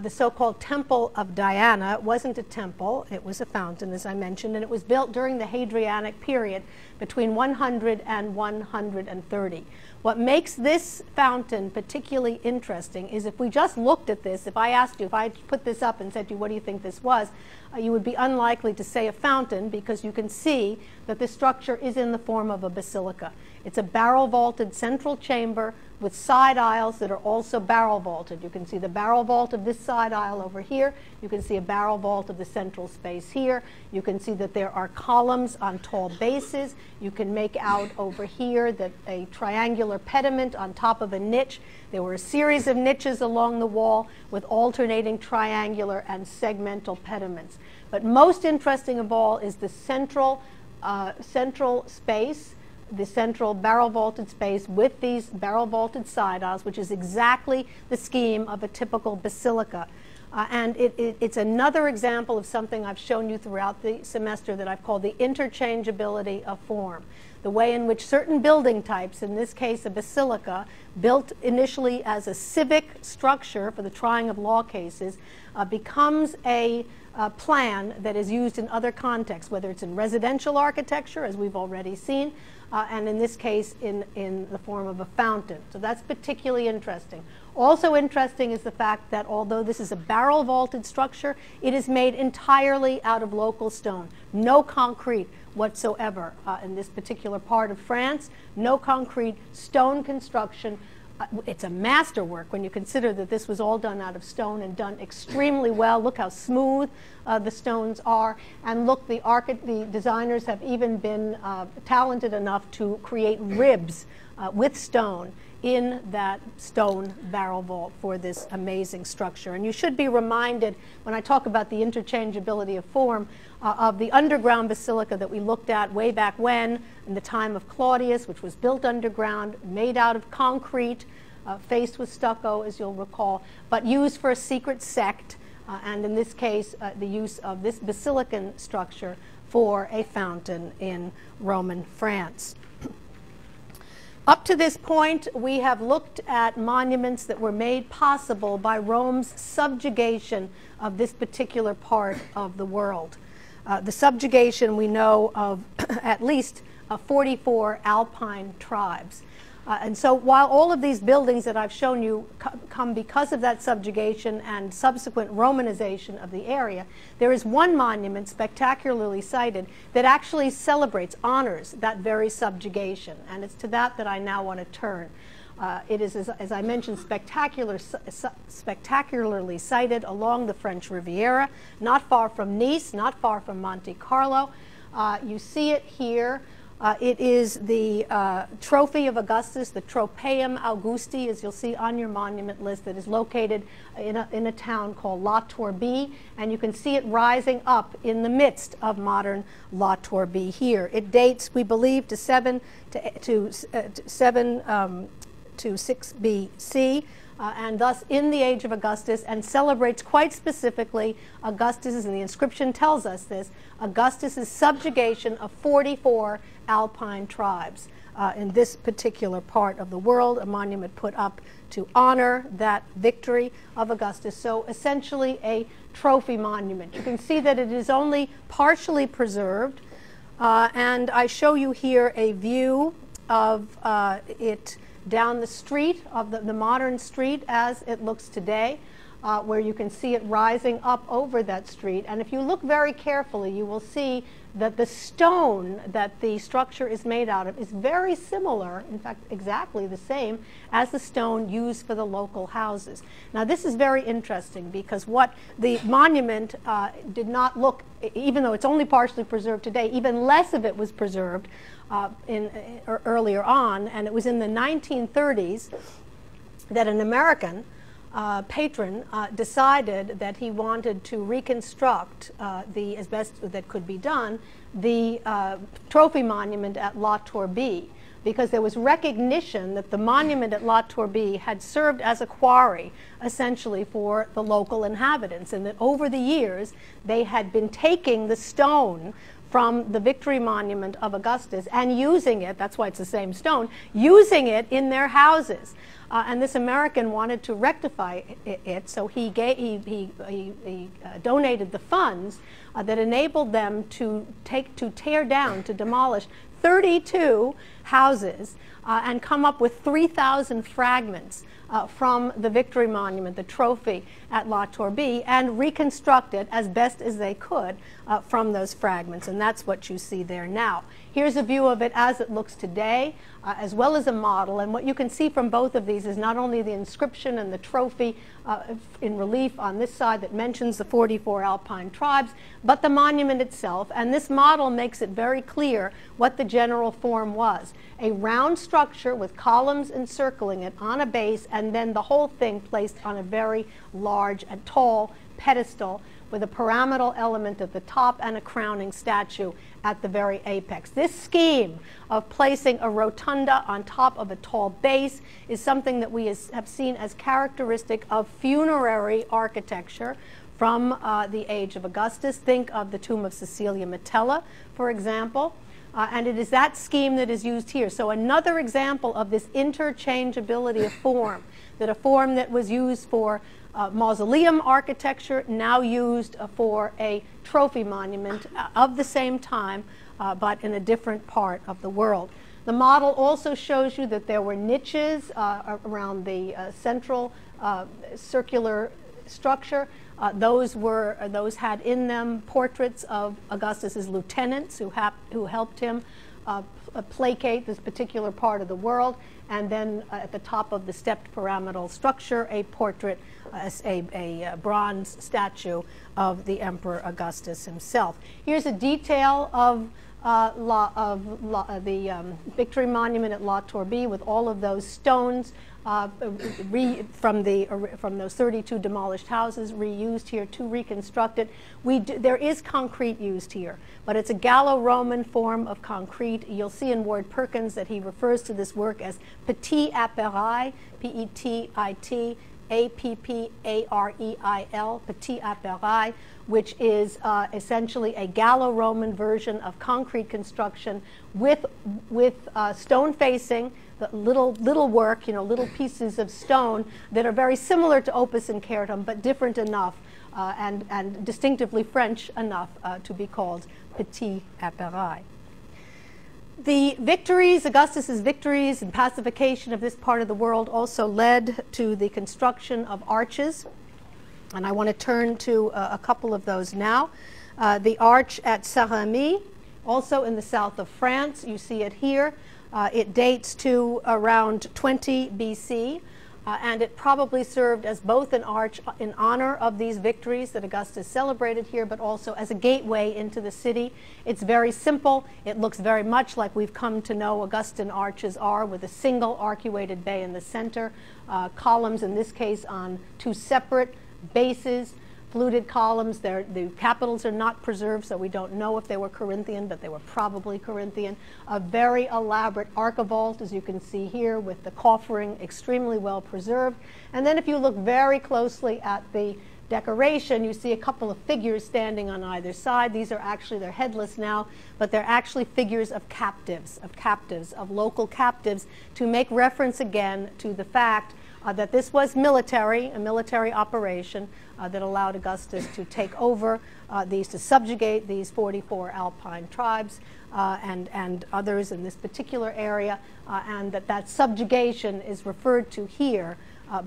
The so-called Temple of Diana. It wasn't a temple, it was a fountain, as I mentioned, and it was built during the Hadrianic period between 100 and 130. What makes this fountain particularly interesting is if we just looked at this, if I asked you, if I put this up and said to you, what do you think this was, you would be unlikely to say a fountain, because you can see that the structure is in the form of a basilica. It's a barrel-vaulted central chamber with side aisles that are also barrel vaulted. You can see the barrel vault of this side aisle over here. You can see a barrel vault of the central space here. You can see that there are columns on tall bases. You can make out over here that a triangular pediment on top of a niche. There were a series of niches along the wall with alternating triangular and segmental pediments. But most interesting of all is the central space, the central barrel vaulted space with these barrel vaulted side aisles, which is exactly the scheme of a typical basilica. And it's another example of something I've shown you throughout the semester that I've called the interchangeability of form. The way in which certain building types, in this case a basilica, built initially as a civic structure for the trying of law cases, becomes a plan that is used in other contexts, whether it's in residential architecture, as we've already seen, and in this case in the form of a fountain. So that's particularly interesting. Also interesting is the fact that although this is a barrel vaulted structure, it is made entirely out of local stone. No concrete whatsoever in this particular part of France. No concrete, stone construction. It's a masterwork when you consider that this was all done out of stone and done extremely well. Look how smooth the stones are. And look, the designers have even been talented enough to create ribs with stone in that stone barrel vault for this amazing structure. And you should be reminded, when I talk about the interchangeability of form, of the underground basilica that we looked at way back when, in the time of Claudius, which was built underground, made out of concrete, faced with stucco, as you'll recall, but used for a secret sect, and in this case, the use of this basilican structure for a fountain in Roman France. Up to this point, we have looked at monuments that were made possible by Rome's subjugation of this particular part of the world. The subjugation we know of at least 44 alpine tribes. And so while all of these buildings that I've shown you come because of that subjugation and subsequent Romanization of the area, there is one monument spectacularly sited that actually celebrates, honors that very subjugation. And it's to that that I now want to turn. It is, as I mentioned, spectacularly sited along the French Riviera, not far from Nice, not far from Monte Carlo. You see it here. It is the trophy of Augustus, the Tropaeum Augusti, as you'll see on your monument list, that is located in a town called La Turbie, and you can see it rising up in the midst of modern La Turbie here. It dates, we believe, to 7 to 6 BC. And thus in the age of Augustus, and celebrates quite specifically Augustus's, and the inscription tells us this, Augustus's subjugation of 44 alpine tribes in this particular part of the world, a monument put up to honor that victory of Augustus. So essentially a trophy monument. You can see that it is only partially preserved, and I show you here a view of it down the street, of the modern street as it looks today, where you can see it rising up over that street. And if you look very carefully, you will see that the stone that the structure is made out of is very similar, in fact exactly the same, as the stone used for the local houses. Now this is very interesting because what the monument did not look, even though it's only partially preserved today, even less of it was preserved earlier on, and it was in the 1930s that an American patron decided that he wanted to reconstruct as best that could be done the trophy monument at La Turbie, because there was recognition that the monument at La Turbie had served as a quarry essentially for the local inhabitants, and that over the years they had been taking the stone from the victory monument of Augustus and using it, that's why it's the same stone, using it in their houses. And this American wanted to rectify it, so he donated the funds that enabled them to tear down, to demolish 32 houses and come up with 3,000 fragments from the Victory Monument, the trophy at La Tourbe, and reconstruct it as best as they could from those fragments. And that's what you see there now. Here's a view of it as it looks today, as well as a model. And what you can see from both of these is not only the inscription and the trophy in relief on this side that mentions the 44 Alpine tribes, but the monument itself. And this model makes it very clear what the general form was. A round structure with columns encircling it on a base, and then the whole thing placed on a very large and tall pedestal with a pyramidal element at the top and a crowning statue at the very apex. This scheme of placing a rotunda on top of a tall base is something that we have seen as characteristic of funerary architecture from the age of Augustus. Think of the tomb of Cecilia Metella, for example. And it is that scheme that is used here. So another example of this interchangeability of form, that a form that was used for mausoleum architecture, now used for a trophy monument of the same time, but in a different part of the world. The model also shows you that there were niches around the central circular structure. Those had in them portraits of Augustus's lieutenants who helped him placate this particular part of the world. And then at the top of the stepped pyramidal structure, a portrait, a bronze statue of the Emperor Augustus himself. Here's a detail of the Victory Monument at La Tourbe with all of those stones from those 32 demolished houses reused here to reconstruct it. There is concrete used here, but it's a Gallo-Roman form of concrete. You'll see in Ward Perkins that he refers to this work as petit appareil, P-E-T-I-T, A-P-P-A-R-E-I-L, petit appareil, which is essentially a Gallo-Roman version of concrete construction with stone facing, the little work, little pieces of stone that are very similar to opus incertum, but different enough and distinctively French enough to be called petit appareil. The victories, Augustus's victories and pacification of this part of the world also led to the construction of arches. And I want to turn to a couple of those now. The arch at Saint-Rémy, also in the south of France. You see it here. It dates to around 20 BC. And it probably served as both an arch in honor of these victories that Augustus celebrated here, but also as a gateway into the city. It's very simple. It looks very much like we've come to know Augustan arches are, with a single arcuated bay in the center, columns in this case on two separate bases, fluted columns. The capitals are not preserved, so we don't know if they were Corinthian, but they were probably Corinthian. A very elaborate archivolt, as you can see here, with the coffering extremely well preserved. And then if you look very closely at the decoration, you see a couple of figures standing on either side. These are actually, they're headless now, but they're actually figures of captives, of local captives, to make reference again to the fact that this was a military operation that allowed Augustus to take over to subjugate these 44 Alpine tribes and others in this particular area, and that subjugation is referred to here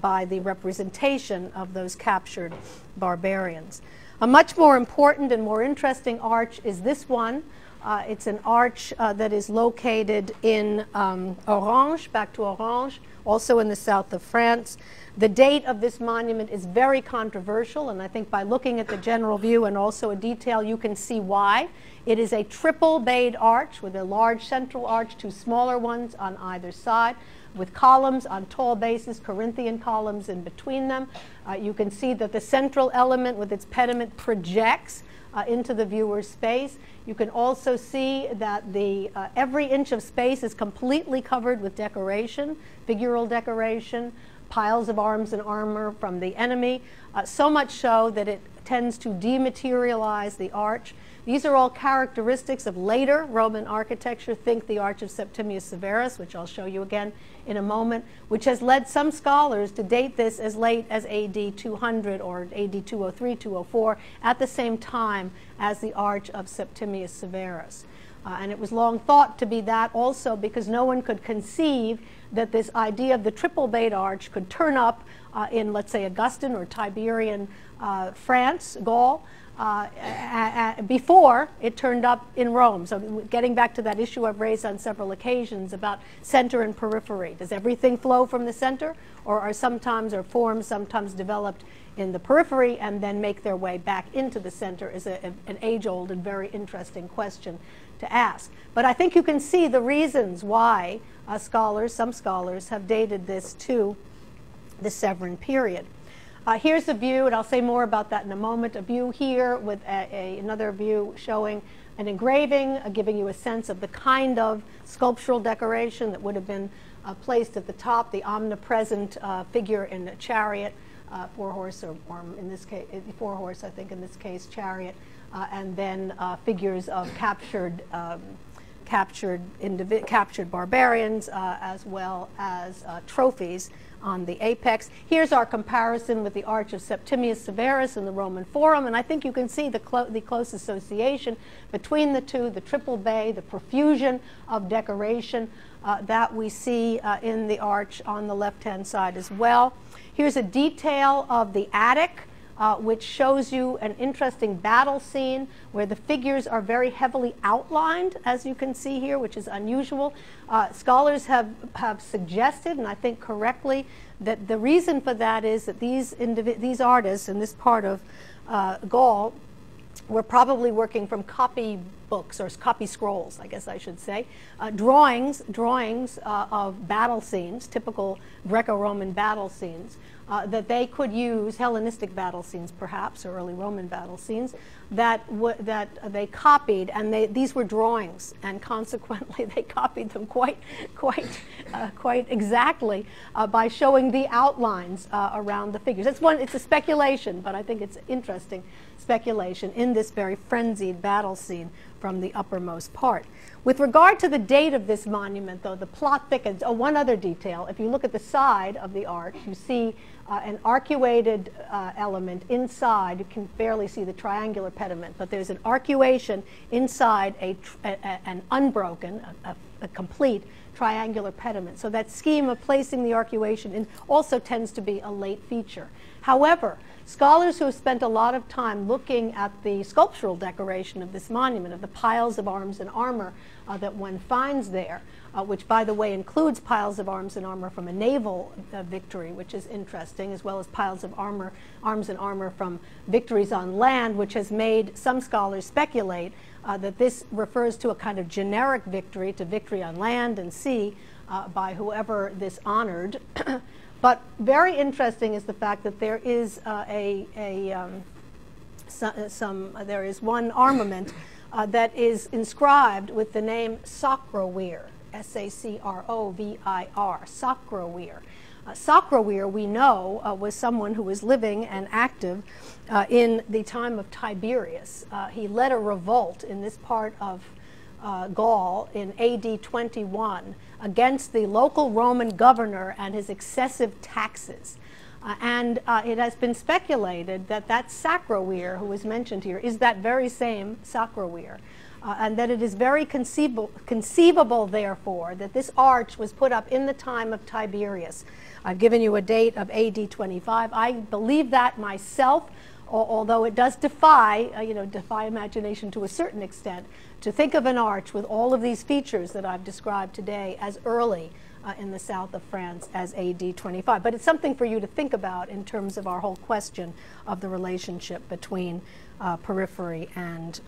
by the representation of those captured barbarians. A much more important and more interesting arch is this one. It's an arch that is located in Orange, back to Orange, also in the south of France. The date of this monument is very controversial, and I think by looking at the general view and also a detail, you can see why. It is a triple-bayed arch with a large central arch, two smaller ones on either side, with columns on tall bases, Corinthian columns in between them. You can see that the central element with its pediment projects into the viewer's space. You can also see that every inch of space is completely covered with decoration, figural decoration, piles of arms and armor from the enemy, so much so that it tends to dematerialize the arch. These are all characteristics of later Roman architecture. Think the Arch of Septimius Severus, which I'll show you again in a moment, which has led some scholars to date this as late as AD 200 or AD 203, 204, at the same time as the Arch of Septimius Severus. And it was long thought to be that also because no one could conceive that this idea of the triple Bayed arch could turn up in, let's say, Augustan or Tiberian France, Gaul, before it turned up in Rome. So getting back to that issue I've raised on several occasions about center and periphery. Does everything flow from the center, or are forms sometimes developed in the periphery and then make their way back into the center is an age-old and very interesting question to ask. But I think you can see the reasons why some scholars have dated this to the Severan period. Here's a view, and I'll say more about that in a moment, a view here with another view showing an engraving, giving you a sense of the kind of sculptural decoration that would have been placed at the top, the omnipresent figure in a chariot, four-horse, or in this case, four-horse, I think in this case, chariot, and then figures of captured barbarians, as well as trophies on the apex. Here's our comparison with the Arch of Septimius Severus in the Roman Forum, and I think you can see the close association between the two, the triple bay, the profusion of decoration that we see in the arch on the left-hand side as well. Here's a detail of the attic, which shows you an interesting battle scene where the figures are very heavily outlined, as you can see here, which is unusual. Scholars have suggested, and I think correctly, that the reason for that is that these artists in this part of Gaul were probably working from copy books, or copy scrolls, I guess I should say, drawings of battle scenes, typical Greco-Roman battle scenes, that they could use, Hellenistic battle scenes perhaps, or early Roman battle scenes, that they copied, and these were drawings, and consequently they copied them quite exactly by showing the outlines around the figures. It's a speculation, but I think it's interesting speculation in this very frenzied battle scene from the uppermost part. With regard to the date of this monument, though, the plot thickens. Oh, one other detail. If you look at the side of the arch, you see an arcuated element inside. You can barely see the triangular pediment, but there's an arcuation inside an unbroken, a complete triangular pediment. So that scheme of placing the arcuation in also tends to be a late feature. However, scholars who have spent a lot of time looking at the sculptural decoration of this monument, of the piles of arms and armor that one finds there, which, by the way, includes piles of arms and armor from a naval victory, which is interesting, as well as piles of arms and armor from victories on land, which has made some scholars speculate that this refers to a kind of generic victory, to victory on land and sea by whoever this honored. But very interesting is the fact that there is there is one armament that is inscribed with the name Sacrovir, S-A-C-R-O-V-I-R, Sacrovir. Sacrovir, we know, was someone who was living and active in the time of Tiberius. He led a revolt in this part of Gaul in AD 21 against the local Roman governor and his excessive taxes. And it has been speculated that that Sacrovir, who was mentioned here, is that very same Sacrovir. And that it is very conceivable, therefore, that this arch was put up in the time of Tiberius. I've given you a date of AD 25. I believe that myself, although it does defy imagination to a certain extent, to think of an arch with all of these features that I've described today as early in the south of France as AD 25. But it's something for you to think about in terms of our whole question of the relationship between periphery and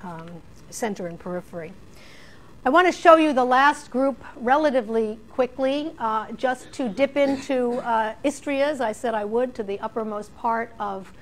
center and periphery. I want to show you the last group relatively quickly, just to dip into Istria, as I said I would, to the uppermost part of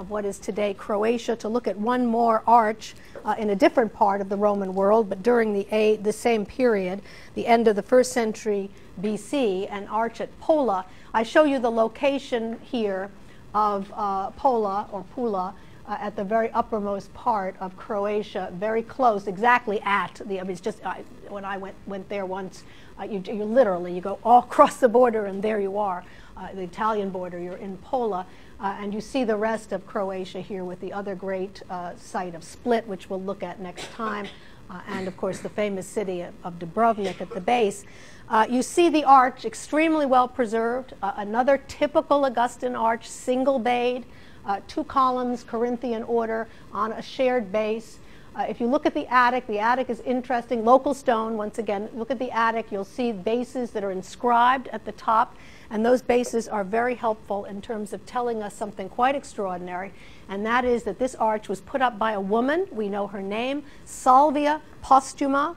what is today Croatia, to look at one more arch in a different part of the Roman world, but during the same period, the end of the 1st century BC, an arch at Pola. I show you the location here of Pola, or Pula, at the very uppermost part of Croatia, very close, exactly at the, I mean, it's just, when I went there once, you literally, you go all across the border and there you are, the Italian border, you're in Pola, and you see the rest of Croatia here with the other great site of Split, which we'll look at next time, and of course the famous city of Dubrovnik at the base. You see the arch extremely well preserved, another typical Augustan arch, single bayed, 2 columns, Corinthian order on a shared base. If you look at the attic is interesting, local stone, once again, look at the attic, you'll see bases that are inscribed at the top, and those bases are very helpful in terms of telling us something quite extraordinary, and that is that this arch was put up by a woman, we know her name, Salvia Postuma,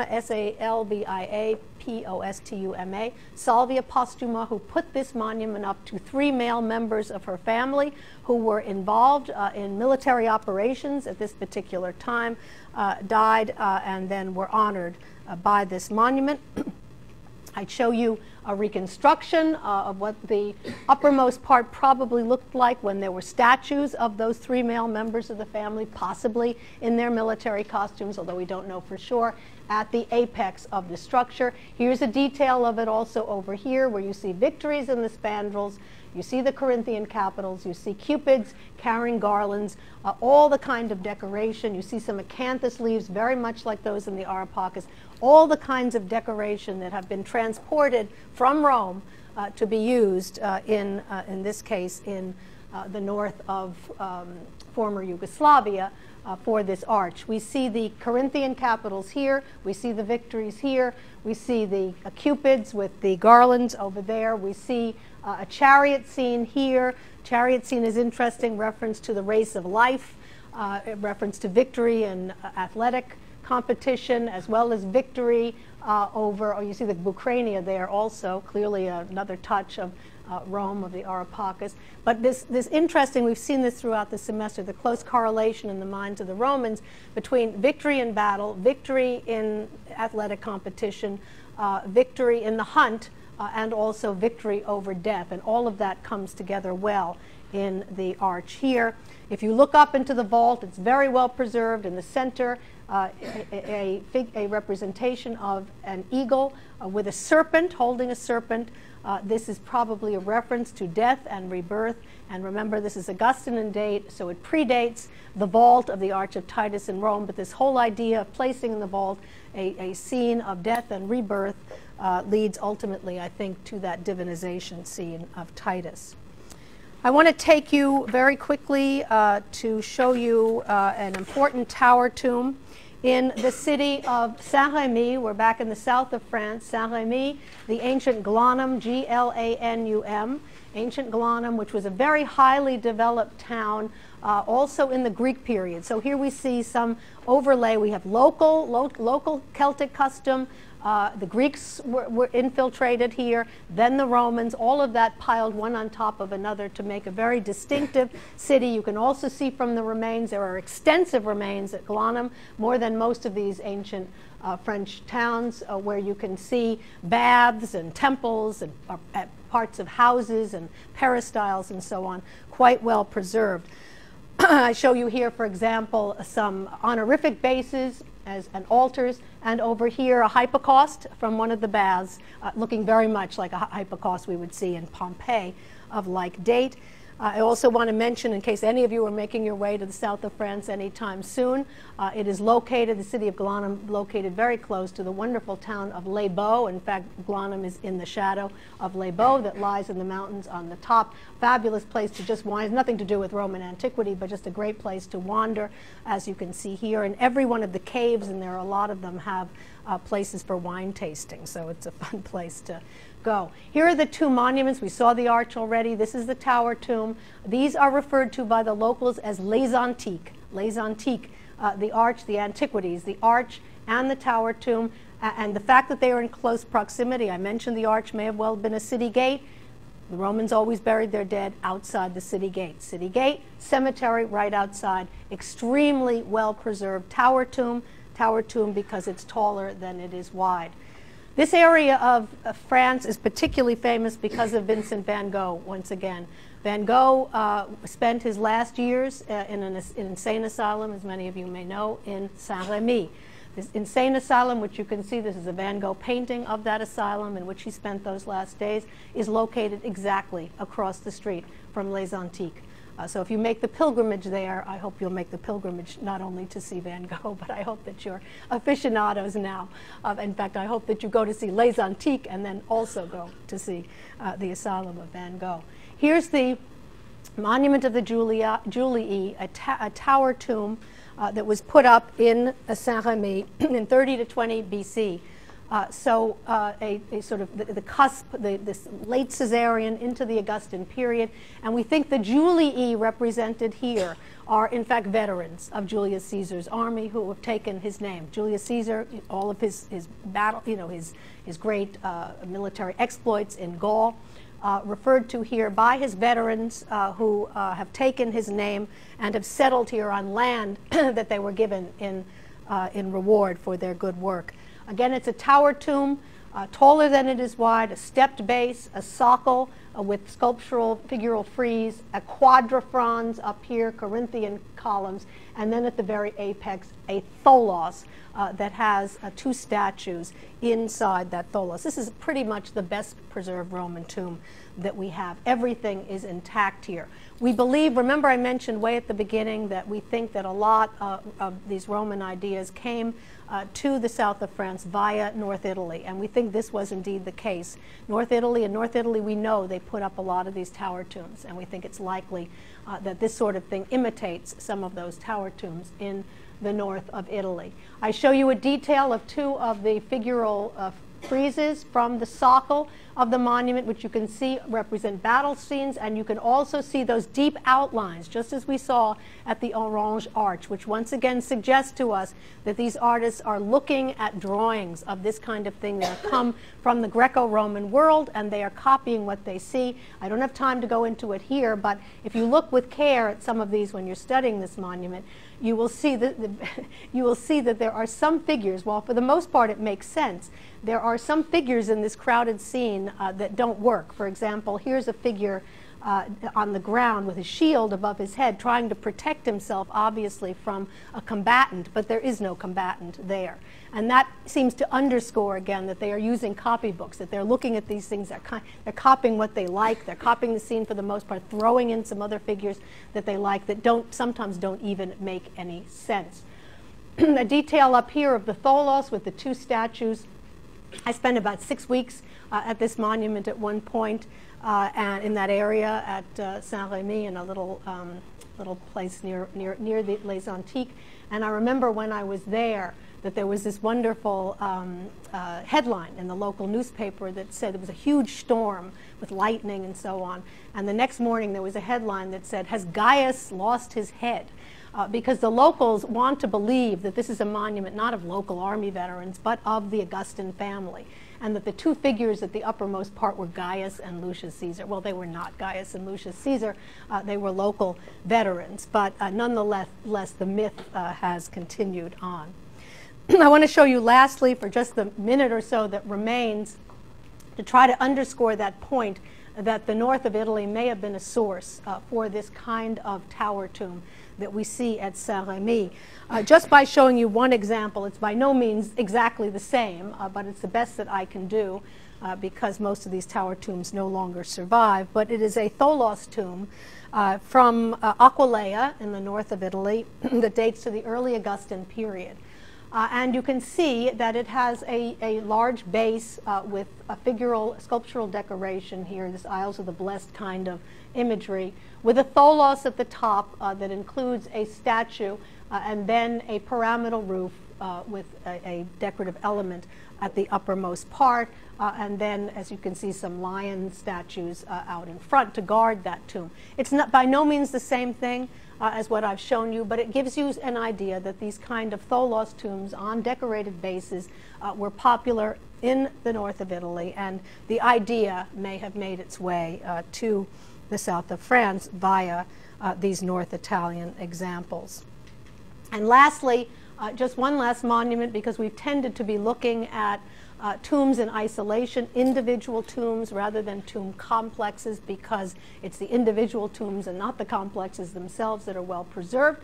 S-A-L-V-I-A P-O-S-T-U-M-A, Salvia Postuma, who put this monument up to 3 male members of her family who were involved in military operations at this particular time, died and then were honored by this monument. I'd show you a reconstruction of what the uppermost part probably looked like when there were statues of those 3 male members of the family, possibly in their military costumes, although we don't know for sure, at the apex of the structure. Here's a detail of it also over here where you see victories in the spandrels, you see the Corinthian capitals, you see cupids carrying garlands, all the kind of decoration. You see some acanthus leaves very much like those in the Areopagus, all the kinds of decoration that have been transported from Rome to be used in this case in the north of former Yugoslavia for this arch. We see the Corinthian capitals here, we see the victories here, we see the cupids with the garlands over there, we see a chariot scene here. Chariot scene is interesting, reference to the race of life, reference to victory in athletic competition, as well as victory over, you see the Bucrania there also, clearly another touch of Rome, of the Areopagus. But this interesting, we've seen this throughout the semester, the close correlation in the minds of the Romans between victory in battle, victory in athletic competition, victory in the hunt, and also victory over death. And all of that comes together well in the arch here. If you look up into the vault, it's very well preserved. In the center, a representation of an eagle with a serpent, holding a serpent. This is probably a reference to death and rebirth. And remember, this is Augustan in date, so it predates the vault of the Arch of Titus in Rome. But this whole idea of placing in the vault a scene of death and rebirth leads ultimately, I think, to that divinization scene of Titus. I want to take you very quickly to show you an important tower tomb in the city of Saint-Rémy. We're back in the south of France. Saint-Rémy, the ancient Glanum, G-L-A-N-U-M, ancient Glanum, which was a very highly developed town, also in the Greek period. So here we see some overlay. We have local Celtic custom. The Greeks were infiltrated here, then the Romans, all of that piled one on top of another to make a very distinctive city. You can also see from the remains, there are extensive remains at Glanum, more than most of these ancient French towns, where you can see baths and temples and parts of houses and peristyles and so on, quite well preserved. I show you here, for example, some honorific bases and altars, and over here a hypocaust from one of the baths, looking very much like a hypocaust we would see in Pompeii of like date. I also want to mention, in case any of you are making your way to the south of France anytime soon, it is located, the city of Glanum, located very close to the wonderful town of Les Baux. In fact, Glanum is in the shadow of Les Baux that lies in the mountains on the top. Fabulous place to just wander, nothing to do with Roman antiquity, but just a great place to wander, as you can see here. And every one of the caves, and there are a lot of them, have places for wine tasting, so it's a fun place to go. Here are the 2 monuments. We saw the arch already. This is the tower tomb. These are referred to by the locals as les antiques. Les antiques, the arch, the antiquities, the arch and the tower tomb. And the fact that they are in close proximity, I mentioned the arch may have well been a city gate. The Romans always buried their dead outside the city gate. City gate, cemetery right outside. Extremely well preserved tower tomb because it's taller than it is wide. This area of France is particularly famous because of Vincent van Gogh, once again. Van Gogh spent his last years in an insane asylum, as many of you may know, in Saint-Rémy. This insane asylum, which you can see, this is a Van Gogh painting of that asylum in which he spent those last days, is located exactly across the street from Les Antiques. So if you make the pilgrimage there, I hope you'll make the pilgrimage not only to see Van Gogh, but I hope that you're aficionados now. In fact, I hope that you go to see Les Antiques and then also go to see the Asylum of Van Gogh. Here's the monument of the Julii, a tower tomb that was put up in Saint-Rémy in 30 to 20 BC. So a sort of the cusp, this late Caesarian into the Augustan period. And we think the Julii represented here are in fact veterans of Julius Caesar's army who have taken his name. Julius Caesar, all of his battle, his great military exploits in Gaul, referred to here by his veterans who have taken his name and have settled here on land that they were given in reward for their good work. Again, it's a tower tomb, taller than it is wide, a stepped base, a socle with sculptural figural frieze, a quadrafrons up here, Corinthian columns, and then at the very apex, a tholos that has two statues inside that tholos. This is pretty much the best preserved Roman tomb that we have. Everything is intact here. We believe, remember I mentioned way at the beginning that we think that a lot of these Roman ideas came to the south of France via North Italy, and we think this was indeed the case. North Italy, we know they put up a lot of these tower tombs, and we think it's likely that this sort of thing imitates some of those tower tombs in the north of Italy. I show you a detail of two of the figural friezes from the socle of the monument, which you can see represent battle scenes, and you can also see those deep outlines, just as we saw at the Orange Arch, which once again suggests to us that these artists are looking at drawings of this kind of thing that come from the Greco-Roman world, and they are copying what they see. I don't have time to go into it here, but if you look with care at some of these when you're studying this monument, you will see that there are some figures, while for the most part it makes sense, there are some figures in this crowded scene that don't work. For example, here's a figure on the ground with a shield above his head trying to protect himself, obviously, from a combatant, but there is no combatant there. And that seems to underscore, again, that they are using copybooks, that they're looking at these things, they're copying what they like, they're copying the scene for the most part, throwing in some other figures that they like that sometimes don't even make any sense. A detail up here of the tholos with the two statues. I spent about 6 weeks at this monument at one point, and in that area at Saint-Rémy, in a little place near the Les Antiques. And I remember when I was there that there was this wonderful headline in the local newspaper that said there was a huge storm with lightning and so on. And the next morning there was a headline that said, "Has Gaius lost his head?" Because the locals want to believe that this is a monument not of local army veterans, but of the Augustan family, and that the two figures at the uppermost part were Gaius and Lucius Caesar. Well, they were not Gaius and Lucius Caesar. They were local veterans, but nonetheless, the myth has continued on. I want to show you lastly, for just the minute or so that remains, to try to underscore that point that the north of Italy may have been a source for this kind of tower tomb that we see at Saint-Rémy. Just by showing you one example, it's by no means exactly the same, but it's the best that I can do because most of these tower tombs no longer survive. But it is a tholos tomb from Aquileia in the north of Italy that dates to the early Augustan period. And you can see that it has a large base with a figural, sculptural decoration here, this Isles of the Blessed kind of imagery, with a tholos at the top that includes a statue and then a pyramidal roof with a decorative element at the uppermost part, and then, as you can see, some lion statues out in front to guard that tomb. It's not by no means the same thing as what I've shown you, but it gives you an idea that these kind of tholos tombs on decorated bases were popular in the north of Italy, and the idea may have made its way to the south of France via these North Italian examples. And lastly, just one last monument, because we've tended to be looking at tombs in isolation, individual tombs rather than tomb complexes, because it's the individual tombs and not the complexes themselves that are well preserved.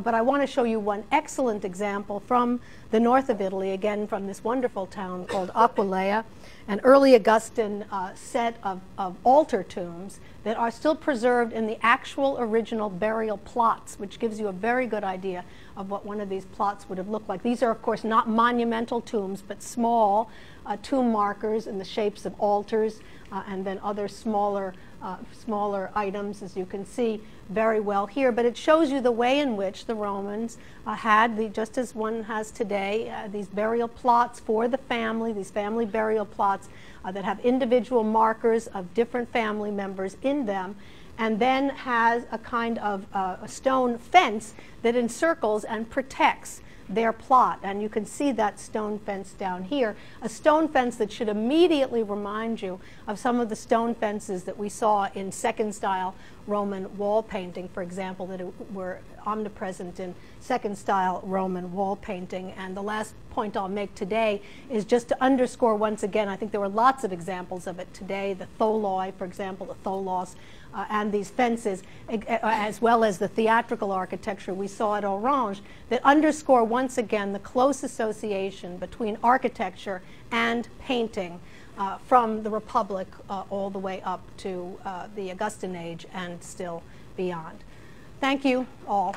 but I want to show you one excellent example from the north of Italy, again from this wonderful town called Aquileia, an early Augustan set of altar tombs that are still preserved in the actual original burial plots, which gives you a very good idea of what one of these plots would have looked like. These are, of course, not monumental tombs, but small tomb markers in the shapes of altars and then other smaller items, as you can see very well here. But it shows you the way in which the Romans had, just as one has today, these burial plots for the family, these family burial plots that have individual markers of different family members in them, and then has a kind of a stone fence that encircles and protects their plot. And you can see that stone fence down here, a stone fence that should immediately remind you of some of the stone fences that we saw in second style Roman wall painting, for example, that were omnipresent in second style Roman wall painting. And the last point I'll make today is just to underscore once again, I think there were lots of examples of it today, the tholoi, for example, the tholos, and these fences, as well as the theatrical architecture we saw at Orange, that underscore once again the close association between architecture and painting from the Republic all the way up to the Augustan age and still beyond. Thank you all.